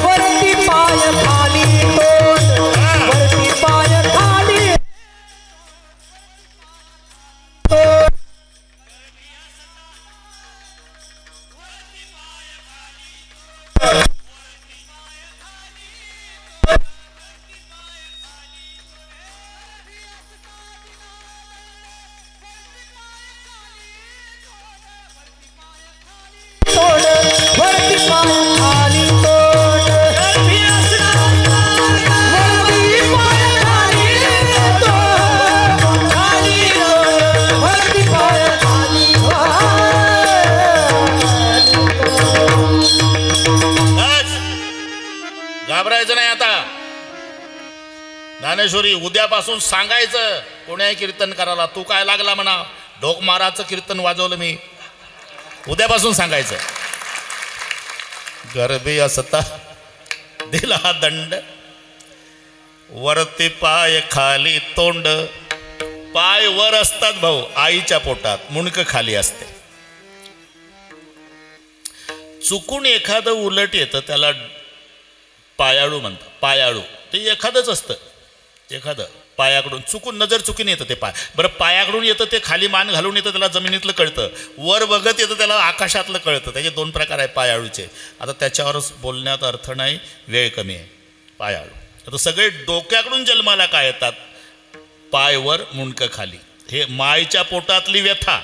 वरती पाय खाली तोंड, वरती पाय खाली तोंड. घाबरायचं नाही आता. ज्ञानेश्वरी उद्यापासून सांगायचं कोण्याही कीर्तन करायला, तू काय लागला म्हणा, ढोक माराचं कीर्तन वाजवलं मी. उद्यापासून सांगायचं. गर्भी असता दिला दंड, वरती पाय खाली तोंड. पाय वर असतात भाऊ आईच्या पोटात, मुंडक खाली असते. चुकून एखादं उलट येतं त्याला पायाळू म्हणतात. पायाळू ते एखादंच असतं, एखादं पायाकडून चुकून नजर चुकीने येतं ते पाय. बरं पायाकडून येतं ते खाली मान घालून येतं त्याला जमिनीतलं कळतं, वर बघत येतं त्याला आकाशातलं कळतं. त्याचे दोन प्रकार आहे पायाळूचे. आता त्याच्यावरच बोलण्यात अर्थ नाही, वेळ कमी आहे. पायाळू आता सगळे डोक्याकडून जन्माला काय येतात, पाय वर मुंडकं खाली. हे मायच्या पोटातली व्यथा.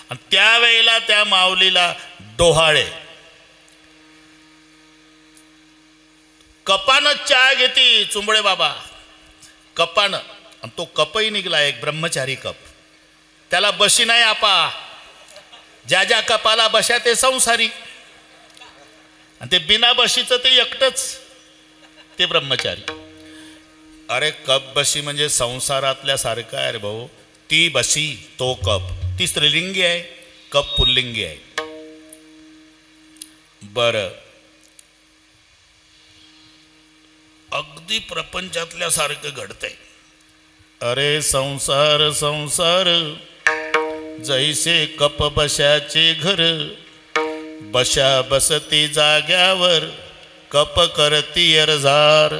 आणि त्यावेळेला त्या माऊलीला डोहाळे कपानं चहा घेती चुंबळे बाबा, कपानं. आणि तो कपही निघला एक ब्रह्मचारी कप. त्याला बशी नाही आपा. ज्या ज्या कपाला बशा ते संसारी, आणि ते बिना बशीचं ते एकटंच ते ब्रह्मचारी. अरे कप बशी म्हणजे संसारातल्या सारखं आहे रे भाऊ. ती बशी तो कप, ती स्त्रीलिंगी आहे, कप पुल्लिंगी आहे. बरं अगदी प्रपंचातल्या सारखं घडतंय. अरे संसार संसार जैसे कप बशाचे घर, बशा बसती जाग्यावर कप करती येरझार.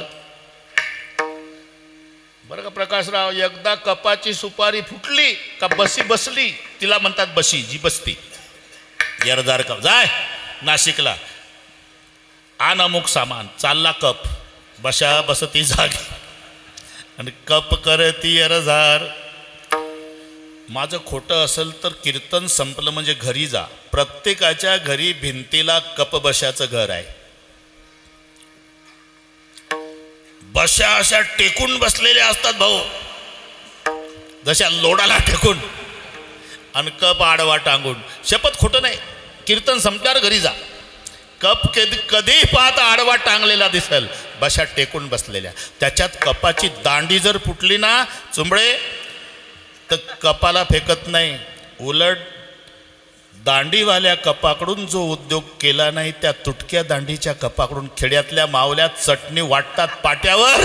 बरं का प्रकाशराव, एकदा कपाची सुपारी फुटली का बशी बसली तिला म्हणतात बशी, जी बसती. येरझार कप. जाय नाशिकला आण अमुक सामान, चालला कप, बशा बसती जागी आणि कप करती येरझार. माझं खोटं असेल तर कीर्तन संपलं म्हणजे घरी जा. प्रत्येकाच्या घरी भिंतीला कप बशाचं घर आहे. बशा अशा टेकून बसलेल्या असतात भाऊ, जशा लोडाला टेकून, आणि कप आडवा टांगून. शपथ खोटं नाही. कीर्तन संपल्यावर घरी जा. कप कधी पाहता आडवा टांगलेला दिसेल, बशा टेकून बसलेल्या. त्याच्यात कपाची दांडी जर फुटली ना चुंबळे तर कपाला फेकत नाही, उलट दांडीवाल्या कपाकडून जो उद्योग केला नाही त्या तुटक्या दांडीच्या कपाकडून खेड्यातल्या मावल्या चटणी वाटतात पाट्यावर.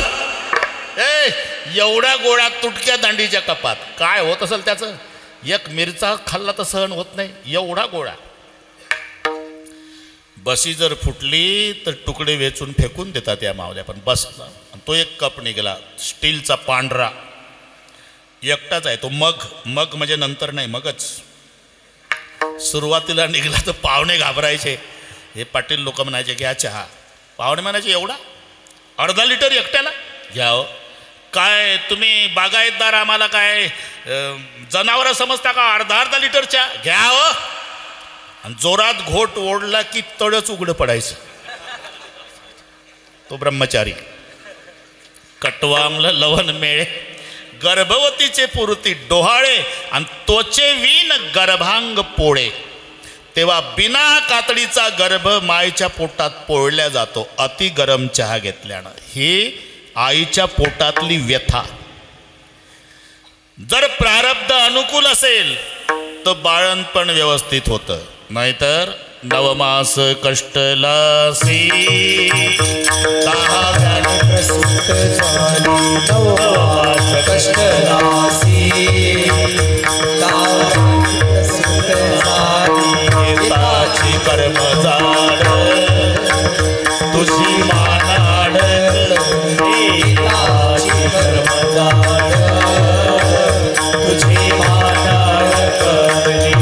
एवढा गोळा तुटक्या दांडीच्या कपात. काय होत असेल त्याचं? एक मिरचा खाल्ला तर सहन होत नाही, एवढा गोळा. बशी जर फुटली तर तुकडे वेचून फेकून देतात या मावल्या. पण बस तो एक कप निघाला स्टीलचा पांढरा, एकटाच आहे तो. मग म्हणजे नंतर नाही, मगच. सुरुवातीला निघाला तर पाहुणे घाबरायचे. हे पाटील लोक म्हणायचे घ्या चहा. पाहुणे म्हणायचे एवढा? अर्धा लिटर एकट्याला घ्या. हो काय तुम्ही बागायतदार, आम्हाला काय जनावरं समजता का? अर्धा लिटर चहा घ्या. हो आणि जोरात घोट ओढला की तळच उघडं पडायचं. तो ब्रह्मचारी. कटवांगल लवण मेळे गर्भवतीचे पुरती डोहाळे आणि तोचे वीन गर्भांग पोळे. तेव्हा बिना कातडीचा गर्भ मायेच्या पोटात पोळल्या जातो अति गरम चहा घेतल्यानं. ही आईच्या पोटातली व्यथा. जर प्रारब्ध अनुकूल असेल तर बाळणपण व्यवस्थित होतं, नाहीतर नवमास कष्टलासी येताची कर्मजाड तुझी मानाड. येताची कर्मजाड तुझी मानाड करणी.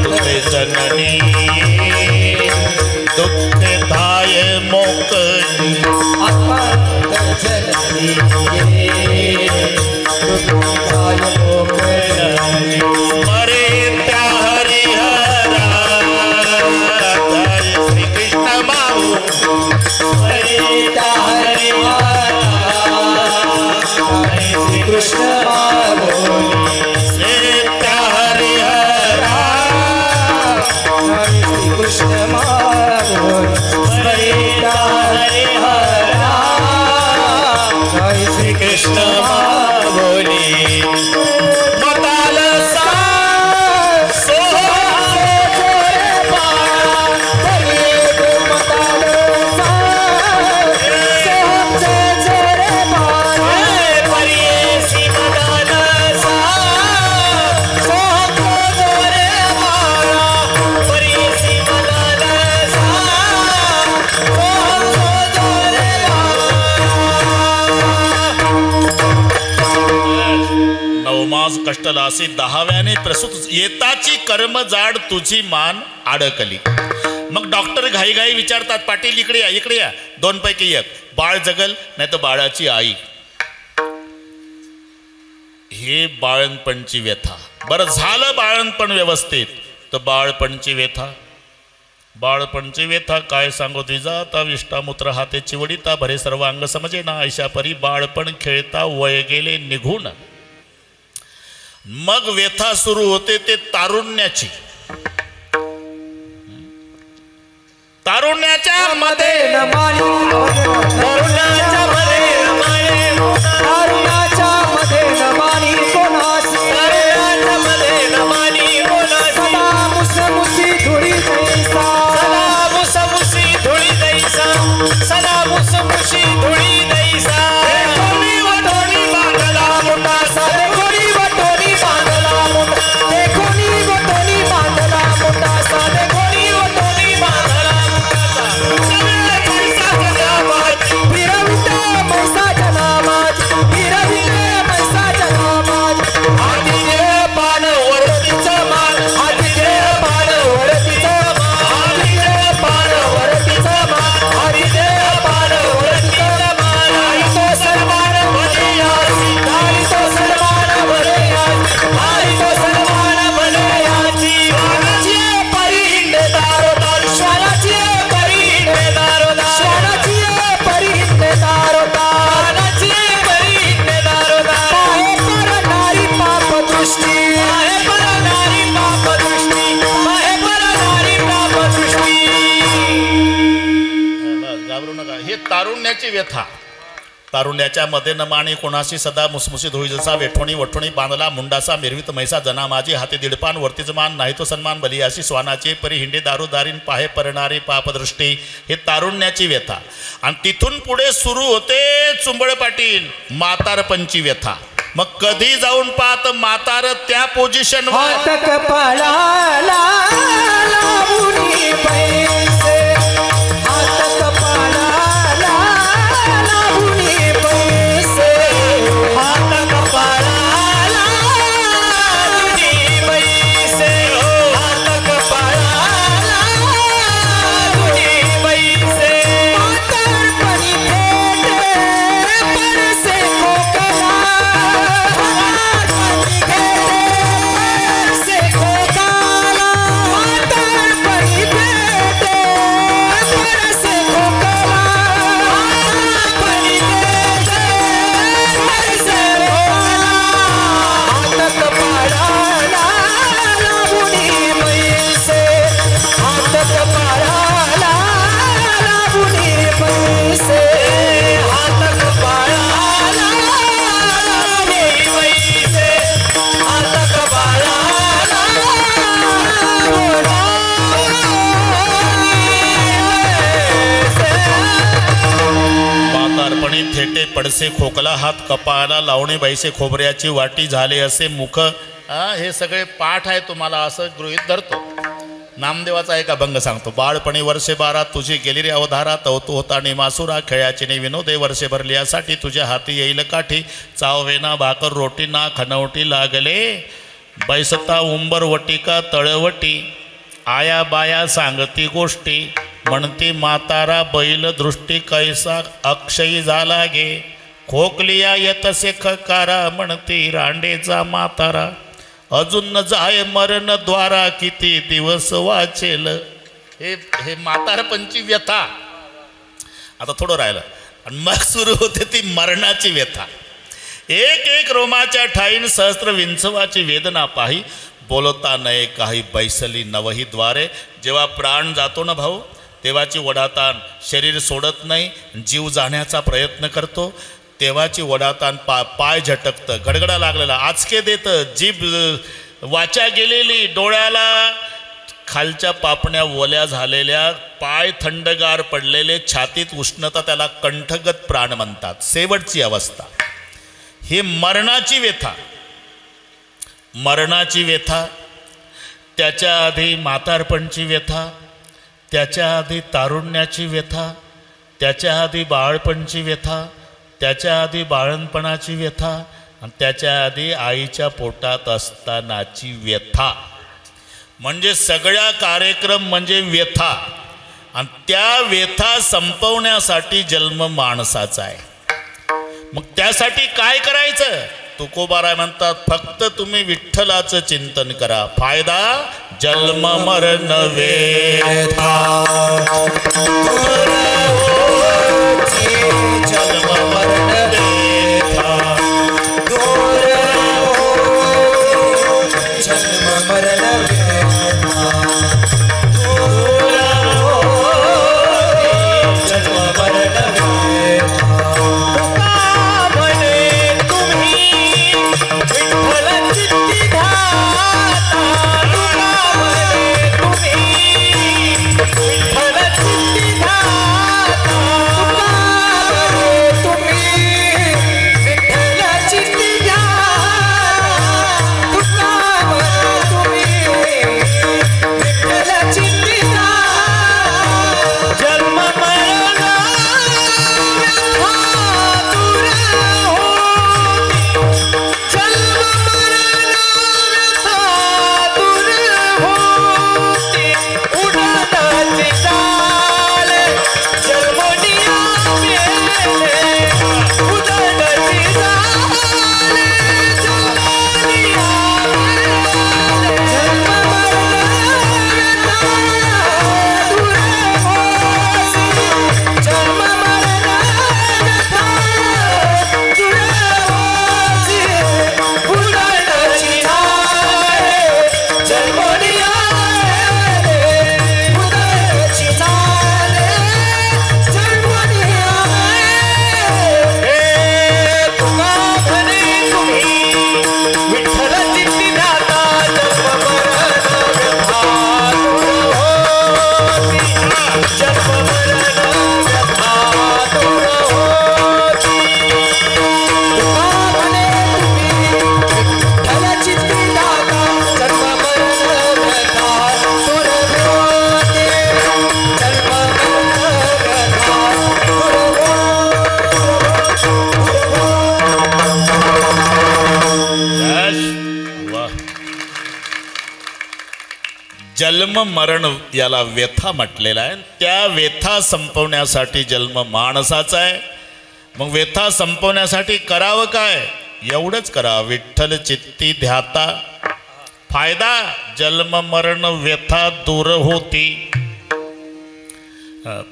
तुझे जननी दुःख धाय मोकळी. मरे त्या हरिहरा श्री कृष्ण माऊ. मरे त्या हरिहरा श्री कृष्ण माऊ. श्री त्या हरिहरा श्री कृष्ण माऊ. मरे त्या हरिहरा श्री कृष्ण बोली. मताल सा नवमास कष्टलासी 10व्याने प्रसूत. येताची कर्मजाड तुझी मान अडकली. मग डॉक्टर घाईघाई विचारतात पाटील इकडे या इकडे या. 2 पैकी 1 बाळ जगल नाही तर बाळाची आई. हे बाळणपणची व्यथा. बरं झालं बाळणपण व्यवस्थित तर बाळपणची व्यथा. बाळपणची व्यथा काय सांगो तुझा. आता विष्टामूत्र हाते चिवडिता भरे सर्व अंग समजे ना ऐशा परी. बाळपण खेळता वय गेले निघून. मग व्यथा सुरू होते ते तारुण्याची. तारुण्याच्या मध्ये तारुण्याच्या मध्ये तारुण्याच्या मध्ये नमानी कोणासी. तारुण्याच्या मध्ये नमानी कोणासी. सदा मुसमुसी धुळी दैसा. सदा मुसमुसी धुळी दैसा. सदा मुसमुसी धुळी दैसा. कोणी वटोणी बांधला मोठा सा. कोणी वटोनी बांधला मोठा. कोणी वटोनी बांधला मोठा सा. कोणी वटोणी बांधला मोठा सा. सगळे पैसा सजा माहिती. फिरवते ही तारुण्याची व्यथा. तारुण्याच्या मध्ये न माणी कोणाशी सदा मुसमुसीत होई जसा वेठोणी वठोणी बांधला मुंडासा मिरवित मैसा जना माझी हाती दीडपान वरतीच मान नाही तो सन्मान बली अशी स्वानाची परी हिंडे दारू दारीन पाहे परणारी पापदृष्टी. हे तारुण्याची व्यथा. आणि तिथून पुढे सुरू होते चुंबळ पाटील म्हातारपणची व्यथा. मग कधी जाऊन पाहत म्हातार त्या पोझिशन हात कपाळाला लावूनी पैसे, हात कपाळाला लावूनी पैसे, हात कपाळाला लावूनी पैसे, हात कपाळाला लावूनी पैसे. म्हातारपणी भेटे पडसे कोकणा, थेटे पडसे खोकला हात कपाळाला लावणे बैसे खोबऱ्याची वाटी झाले असे मुख. हे सगळे पाठ आहे तुम्हाला असं गृहीत धरतो. नामदेवाचा एक अभंग सांगतो. बाळपणी वर्षे 12 तुझी गेली रे अवधारा, तवतू होता निमासुरा खेळाची ने विनोदे वर्षे भरली यासाठी तुझ्या हाती येईल काठी. चावेना भाकर रोटी ना खनवटी लागले, बैसता उंबर वटिका तळवटी. आया बाया सांगती गोष्टी, म्हणती म्हातारा बैल दृष्टी कैसा अक्षयी झाला गे. खोकलिया येतसे खकारा, म्हणती रांडेचा म्हातारा. अजून न जाय मरण द्वारा, किती दिवस वाचेल. हे म्हातारपणची व्यथा. आता थोडं राहिलं आणि मग सुरू होते ती मरणाची व्यथा. एक एक रोमाच्या ठाईन सहस्त्र विंचवाची वेदना पाही, बोलता नये काही बैसली नवही द्वारे. जेव्हा प्राण जातो ना भाऊ, तेव्हाची वडाताण शरीर सोडत नाही, जीव जाण्याचा प्रयत्न करतो. तेव्हाची वडाताण पाय झटकतं, गडगडा लागलेला आचके देतं, जीभ वाचा गेलेली, डोळ्याला खालच्या पापण्या ओल्या झालेल्या, पाय थंडगार पडलेले, छातीत उष्णता, त्याला कंठगत प्राण म्हणतात. शेवटची अवस्था ही मरणाची व्यथा. मरणाची व्यथा. त्याच्या आधी म्हातारपणची व्यथा, त्याच्या आधी तारुण्याची व्यथा, त्याच्या आधी बाळपणची व्यथा, त्याच्या आधी बाळणपणाची व्यथा, आणि त्याच्या आधी आईच्या पोटात असतानाची व्यथा. म्हणजे सगळ्या कार्यक्रम म्हणजे व्यथा. आणि त्या व्यथा संपवण्यासाठी जन्म माणसाचा आहे. मग त्यासाठी काय करायचं? तुकोबाराय म्हणतात, फक्त तुम्ही विठ्ठलाचं चिंतन करा. फायदा जन्म मरण वेथा, जन्म मरण वेथा, जन्म मरण जन्म मरण याला व्यथा म्हटलेला आहे. त्या व्यथा संपवण्यासाठी जन्म माणसाचा आहे. मग व्यथा संपवण्यासाठी करावं काय? एवढंच करा, विठ्ठल चित्ती ध्याता. फायदा जन्म मरण व्यथा दूर होती.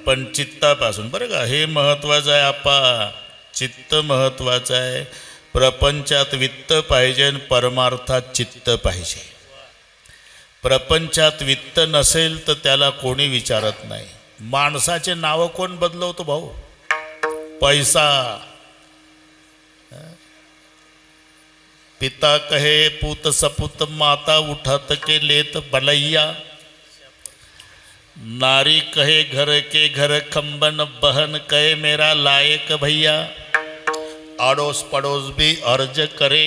पण चित्तापासून बरं का, हे महत्त्वाचं आहे. आपा चित्त महत्त्वाचं आहे. प्रपंचात वित्त पाहिजे आणि परमार्थात चित्त पाहिजे. प्रपंचात वित्त नसेल तर त्याला कोणी विचारत नाही. माणसाचे नावं कोण बदलवतो भाऊ? पैसा. पिता कहे पूत सपूत माता उठत के लेत बलैया. नारी कहे घर के घर खंबन बहन कहे मेरा लायक भैया. अड़ोस पड़ोस भी अर्ज करे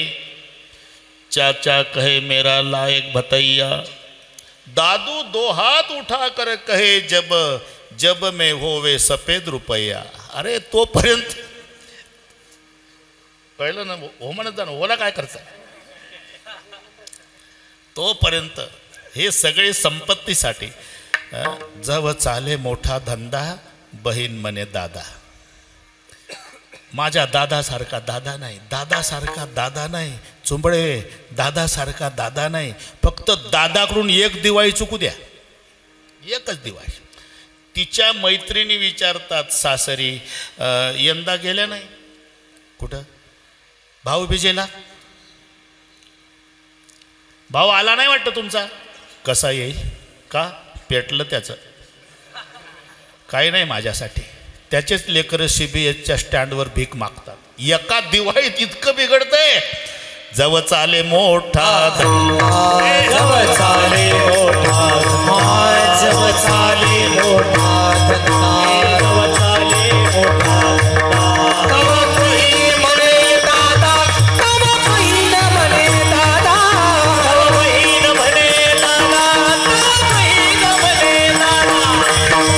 चाचा कहे मेरा लायक भतैया. दादू दो हाथ उठा कर कहे जब जब में होवे सफेद रुपया. अरे तोपर्यंत कळलं ना, हो म्हणत जा ना, होला काय करता. तोपर्यंत हे सगळे संपत्तीसाठी. जव चाले मोठा धंदा बहीण म्हणे दादा. माझ्या दादासारखा दादा नाही, दादासारखा दादा नाही, चुंबळे दादासारखा दादा नाही. फक्त दादाकडून एक दिवाळी चुकू द्या, एकच दिवाळी. तिच्या मैत्रिणी विचारतात सासरी, यंदा गेल्या नाही कुठं भाऊबीजेला? भाऊ आला नाही वाटतं तुमचा. कसा येईल? का पेटलं त्याचं? काही नाही माझ्यासाठी. त्याचेच लेकरं CBSच्या स्टँडवर भीक मागतात. एका दिवाळीत इतकं बिघडतंय. जव चाले मोठा जव चाले मोठा जव चाले मोठा जव चाले मोठा. तव बहीण म्हणे दादा, तव बहीण म्हणे दादा, तव बहीण म्हणे दादा, तव बहीण म्हणे दादा,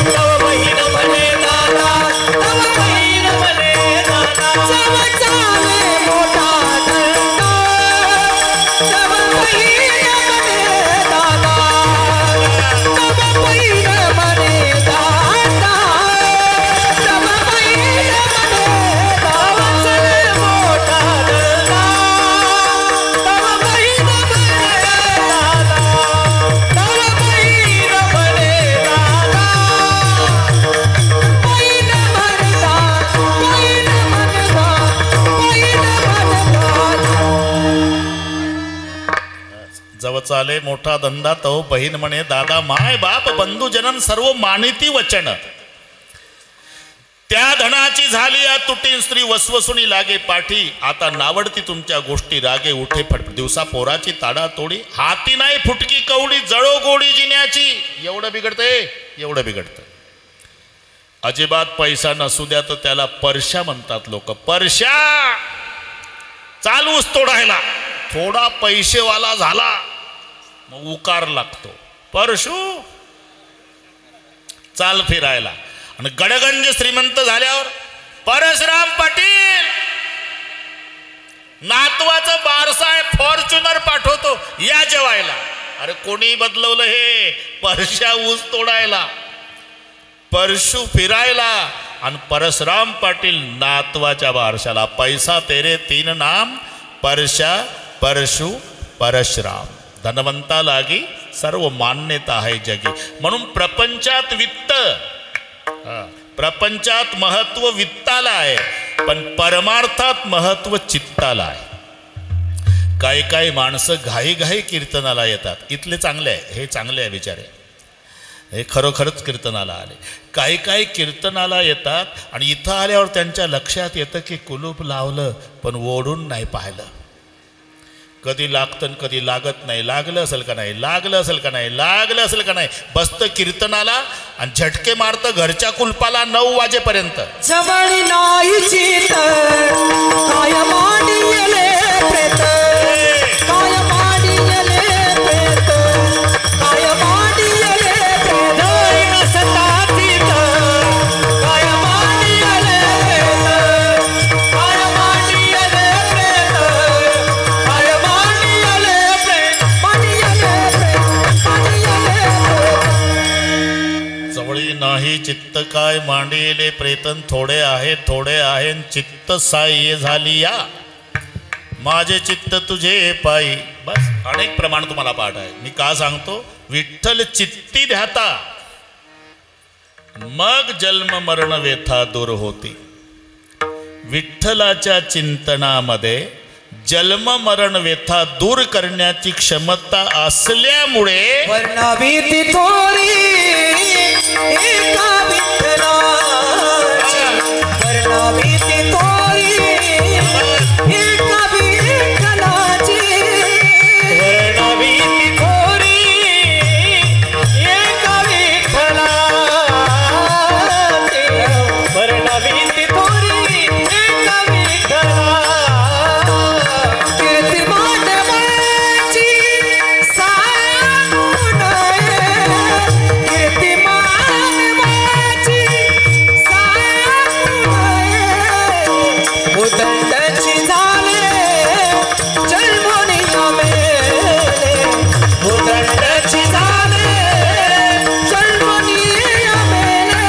तव बहीण म्हणे दादा, तव बहीण म्हणे दादा. जव चाले मोठा धंदा, तव बहीण म्हणे दादा, तव बहीण म्हणे दादा, तव बहीण म्हणे दादा. चाले मोठा धंदा, तव बहीण म्हणे दादा, तव बहीण म्हणे दादा. बहीण म्हणता, बहीण म्हणता, बहीण म्हणता. जव चाले मोठा धंदा तो बहीण म्हणे दादा. माय बाप बंधुजनन सर्व मानिती वचन. त्या धनाची झाली या तुटीन स्त्री वसवसुनी लागे पाठी. आता नावडती तुमच्या गोष्टी रागे उठे फट. दिवसा पोराची ताडा तोडी हाती नाही फुटकी कवडी जळो गोडी जिन्याची. एवढं बिघडतंय, एवढं बिघडतं. अजिबात पैसा नसू द्या तर त्याला परशा म्हणतात लोक. परशा चालूच तोडायला. थोडा पैसेवाला झाला मग उकार लागतो. परशु चाल फिरायला. आणि गडगंज श्रीमंत झाल्यावर परशुराम पाटील नातवाचं बारसाय फॉर्च्युनर पाठवतो या जेवायला. अरे कोणी बदलवलं हे? परशा ऊस तोडायला, परशु फिरायला आणि परशुराम पाटील नातवाच्या बारशाला. पैसा तेरे तीन नाम परशा परशु परशुराम. धनवंता लागी सर्व मान्यता आहे जगी. म्हणून प्रपंचात वित्त, प्रपंचात महत्व वित्ताला आहे, पण परमार्थात महत्व चित्ताला आहे. काही काही माणसं घाई घाई कीर्तनाला येतात. इथले चांगले आहे, हे चांगले आहे बिचारे, हे खरोखरच कीर्तनाला आले. काही काही कीर्तनाला येतात आणि इथं आल्यावर त्यांच्या लक्षात येतं की कुलूप लावलं पण ओढून नाही पाहिलं. कधी लागतं कधी लागत नाही. लागलं असेल का नाही, लागलं असेल का नाही, लागलं असेल का नाही. बसतं कीर्तनाला आणि झटके मारतं घरच्या कुलपाला 9 वाजेपर्यंत. जवळ नाही चित काय मांडियले प्रेत, काय मांडियले प्रेत, काय मांडियले प्रेत. नसता चित काय मांडियले प्रेत, काय मांडियले प्रेत, काय मांडियले प्रेत, मांडियले प्रेत, मांडियले जवळी नाही चित्त काय मांडिले प्रेतन थोडे आहे चित्त साह्य झाली या माझे चित्त तुझे पायी. बस अनेक प्रमाण तुम्हाला पाठ आहे. मी का सांगतो? विठ्ठल चित्ती ध्याता मग जन्म मरण व्यथा दूर होती. विठ्ठलाच्या चिंतनामध्ये जन्म मरण व्यथा दूर करण्याची क्षमता असल्यामुळे वर्णावीती थोरी एका विठ्ठलाची, वर्णावीती थोरी एका विठ्ठलाची, वर्णावीती थोरी एका विठ्ठलाची, वर्णावीती थोरी एका विठ्ठलाची. कीर्ती मानवाची सांगून कीर्ती मानवाची सांगून उदंडाची झाले जन्मोनिया मेले, उदंडाची झाले जन्मोनिया मेले.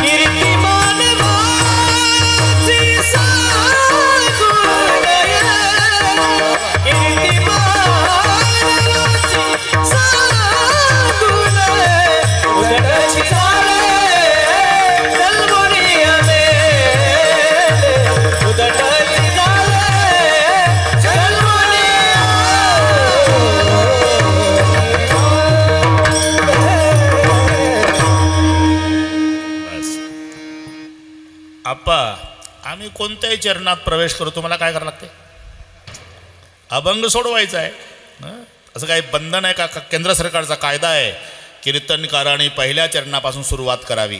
कीर्ती मानवाची सांगून कीर्ती मानवाची सांगून उदंडाची झाले जन्मोनिया मेले, उदंडाची झाले जन्मोनिया. बस आप्पा आम्ही कोणत्याही चरणात प्रवेश करू तुम्हाला काय करावं लागते? अभंग सोडवायचा आहे. असं काही बंधन आहे का? केंद्र सरकारचा कायदा आहे कीर्तनकारांनी पहिल्या चरणापासून सुरुवात करावी.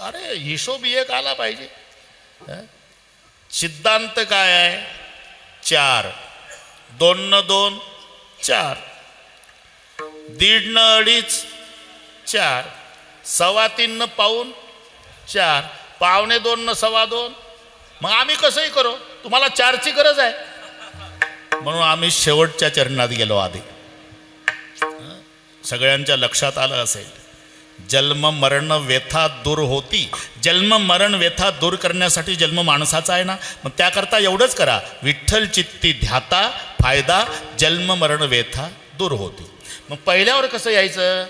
अरे हिशोब एक आला पाहिजे. सिद्धांत काय आहे? 4 2 न 2 4, 1.5 न 2.5 4, 3.25 न 4, 2.25 न 2.25. मग आम्ही कसंही करू, तुम्हाला 4ची गरज आहे म्हणून आम्ही शेवटच्या चरणात गेलो. आधी सगळ्यांच्या लक्षात आलं असेल जन्म मरण व्यथा दूर होती. जन्म मरण व्यथा दूर करण्यासाठी जन्म माणसाचा आहे ना, मग त्याकरता एवढंच करा, विठ्ठल चित्ती ध्याता फायदा जन्म मरण व्यथा दूर होती. मग पहिल्यावर कसं यायचं?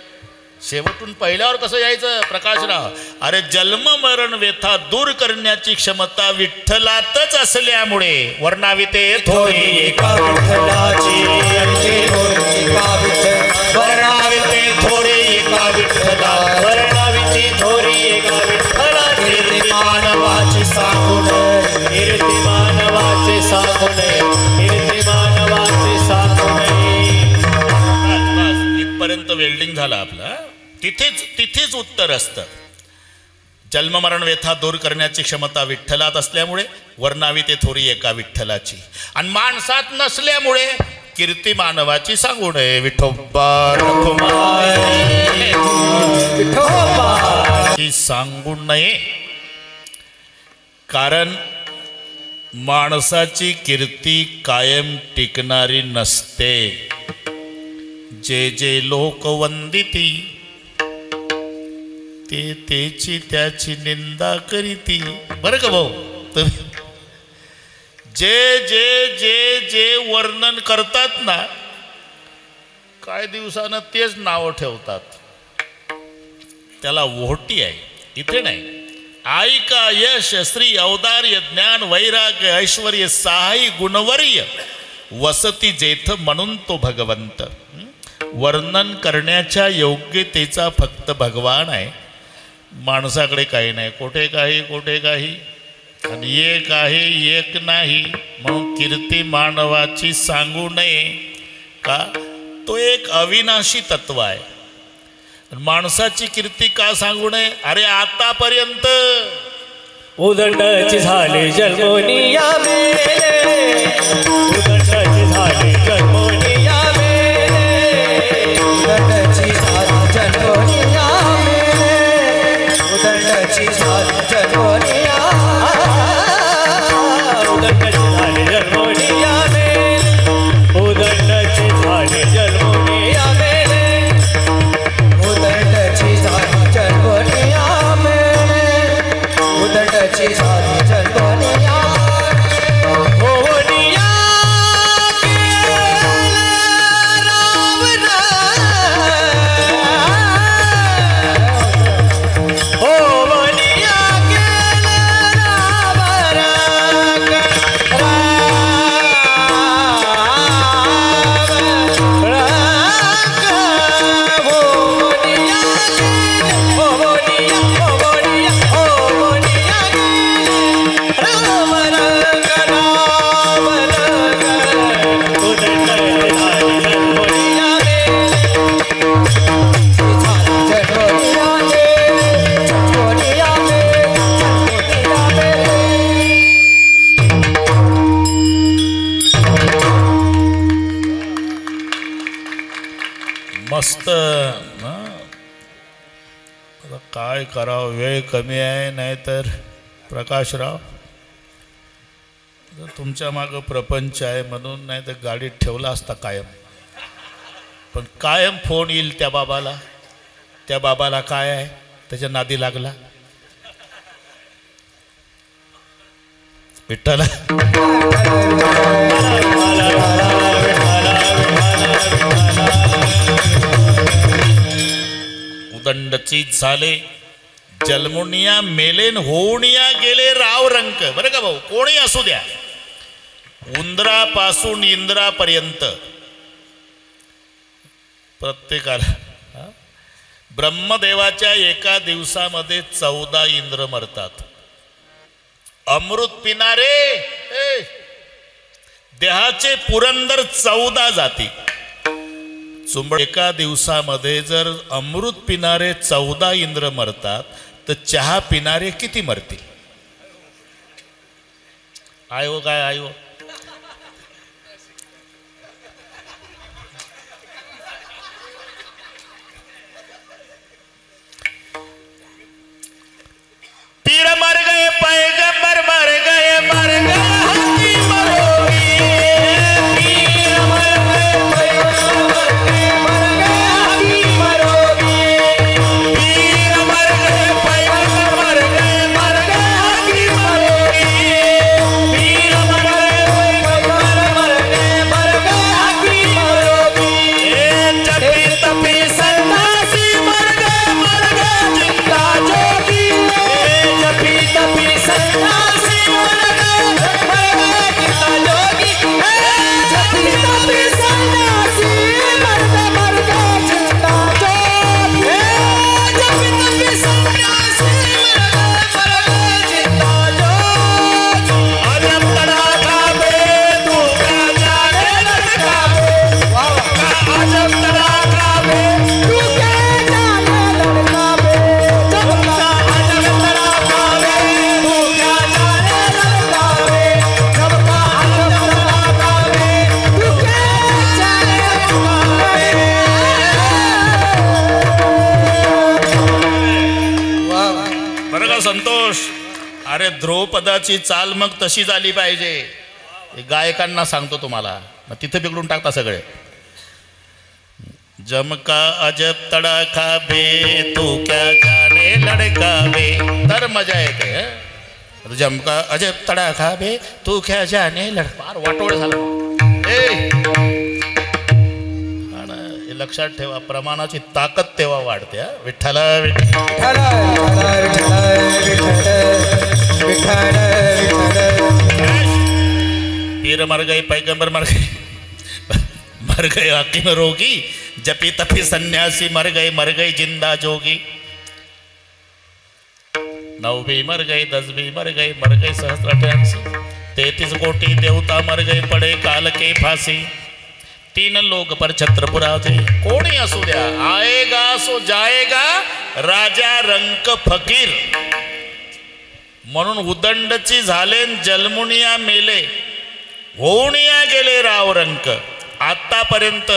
शेवटून पहिल्यावर कसं यायचं प्रकाशराव? अरे जन्म मरण व्यथा दूर करण्याची क्षमता विठ्ठलातच असल्यामुळे वर्णाविते थोरी एका विठ्ठलाची एका विठ्ठल वर्णाविते थोरी एका विठ्ठला वर्णाविती थोरी एका विठ्ठलाची. कीर्ती मानवाची सांगून कीर्ती मानवाची सांगून कीर्ती मानवाची सांगून. बस इथपर्यंत वेल्डिंग झालं आपलं. तिथेच उत्तर असतं. जन्म मरण व्यथा दूर करण्याची क्षमता विठ्ठलात असल्यामुळे वर्णावी ते थोरी एका विठ्ठलाची, आणि माणसात नसल्यामुळे कीर्ती मानवाची सांगू नये. विठोबा ची सांगू नये, कारण माणसाची कीर्ती कायम टिकणारी नसते. जे जे लोक वंदिती ते त्याची त्याची निंदा करीती. बरं का भाऊ, तुम्ही जे जे जे जे वर्णन करतात ना, काय दिवसानं तेच नावं ठेवतात. त्याला ओहोटी आहे, इथे नाही. ऐका यश श्री औदार्य ज्ञान वैराग्य ऐश्वर्य सहाय्य गुणवर्य वसती जेथ म्हणून तो भगवंत. वर्णन करण्याच्या योग्यतेचा फक्त भगवान आहे, माणसाकडे काही नाही. कोठे काही आणि एक आहे एक नाही. म्हणून कीर्ती मानवाची सांगू नये का? तो एक अविनाशी तत्व आहे. माणसाची कीर्ती का सांगू नये? अरे आतापर्यंत उदंडाची झाले जन्मोनिया मेले, उदंडाची झाले जन्मोनिया मेले, उदंडाची झाले जन्मोनिया मेले, उदंडाची झाले जन्मोनिया, उदंडाची झाले जन्मोनिया मेले, उदंडाची झाले जन्मोनिया मेले, उदंडाची झाले आता काय करावं, वेळ कमी आहे. नाहीतर प्रकाशराव तुमच्या मागं प्रपंच आहे म्हणून, नाही तर गाडीत ठेवला असता कायम. पण कायम फोन येईल त्या बाबाला. त्या बाबाला काय आहे, त्याच्या नादी लागला. विठ्ठला उदंडची झाले जन्मुनिया मेलेन होऊनिया गेले राव रंक. बरं का भाऊ, कोणी असू द्या, उंदरापासून इंद्रापर्यंत प्रत्येकाला. ब्रह्मदेवाच्या एका दिवसामध्ये 14 इंद्र मरतात. अमृत पिणारे देहाचे पुरंदर 14 जाती. एका दिवसामध्ये जर अमृत पिणारे 14 इंद्र मरतात, तर चहा पिणारे किती मरतील? आयो काय आयो. पीर मर गए, पैगंबर मर गए, मर गए हाथी मरोगी. पीर मर गए, पैगंबर मर गए, हाथी मरोगी. पीर मर गए, पैगंबर मर गए, मर गए हाथी मरोगी. पीर मर गए, पैगंबर मर गए, मर गए हाथी मरोगी. जपी तपी सन्यासी मर गए जिंदा जोगी. जपी तपी सन्यासी मर गए जिंदा जोगी. जपी तपी सन्यासी मर गए जिंदा जोगी. जपी तपी सन्यासी मर गए जिंदा जोगी. अजब तड़ाका बे तू क्या जाने लड़का बे. अजब तड़ाका बे तू क्या जाने लड़का बे. जब का अजब तड़ाका बे तू क्या जाने लड़का बे. जब का अजब तड़ाका बे तू क्या जाने लड़का बे. बरं का संतोष, अरे ध्रुवपदाची चाल मग तशी झाली पाहिजे. हे गायकांना सांगतो तुम्हाला, मग तिथे बिघडून टाकता सगळे. जमका अजब तड़ाका बे तू क्या जाने लड़का बे, तर मजा येते. जमका अजब तड़ाका बे तू क्या जाने लड़का. फार वाटोळ झालं. हे लक्षात ठेवा, प्रमाणाची ताकद तेव्हा वाढते. विठ्ठला पीर मर गए, पैगंबर मर गए हाकिम रोगी. जपी तपी सन्यासी मर गए जिंदा जोगी. 9 भी मर गए, 10 भी मर गए सहस्त्र 33 कोटि देवता मर गए, पड़े काल के फांसी. 3 लोग पर छत्रपुराजे. कोणी असू द्या, आएगा सो जाएगा राजा रंक फकीर. म्हणून उदंडची झाले जलमुनिया मेले, होऊनिया गेले राव रंक. आतापर्यंत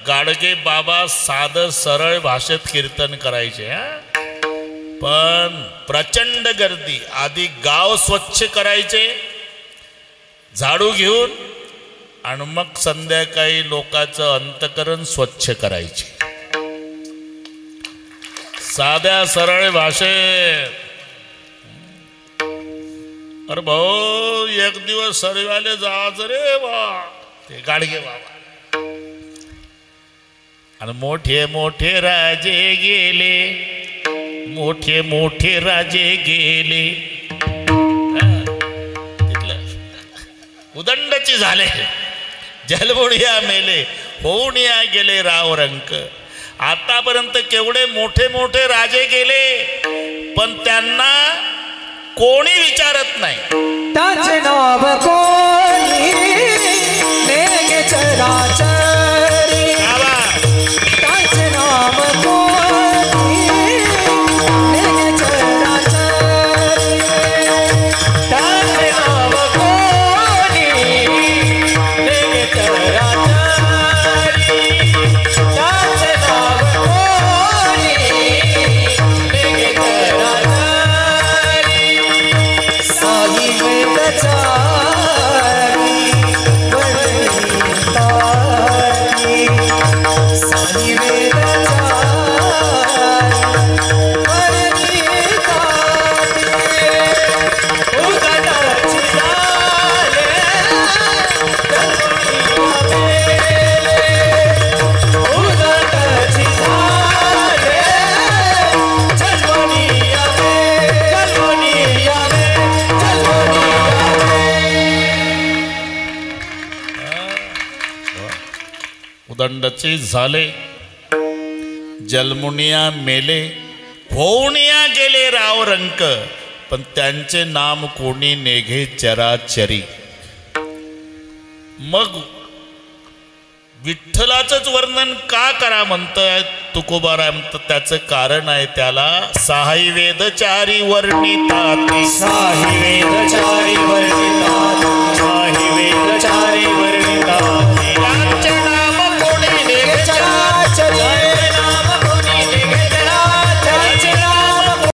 गाडगे बाबा साधं सरळ भाषेत कीर्तन करायचे. पण प्रचंड गर्दी. आधी गाव स्वच्छ करायचे झाडू घेऊन, आणि मग संध्याकाळी लोकांचं अंतकरण स्वच्छ करायचे. साध्या सरळ भाषेत. अरे भाऊ, एक दिवस सर्वाले जायचं रे बा, ते गाडगे बाबा. आणि मोठे मोठे राजे गेले, मोठे मोठे राजे गेले. तिथलं उदंडची झाले, जलमुनिया मेले, होऊनिया गेले राव रंक. आतापर्यंत केवढे मोठे मोठे राजे गेले, पण त्यांना कोणी विचारत नाही. त्याचे नाव कोणी नेगे चराचरी. त्याचे नाव कोणी नेगे चराचरी. त्याचे नाव कोणी नेगे चराचरी. त्याचे नाव कोणी पंडचे झाले, जलमुनिया मेले, होऊनिया गेले राव रंक, पण त्यांचे नाम कोणी नेघे चराचरी. मग विठ्ठलाचंच वर्णन का करा म्हणतात तुकोबाराय म्हणतात, त्याचं कारण आहे त्याला साही वेदचारी वर्णितात, साही वेदचारी वर्णितात, साही वेदचारी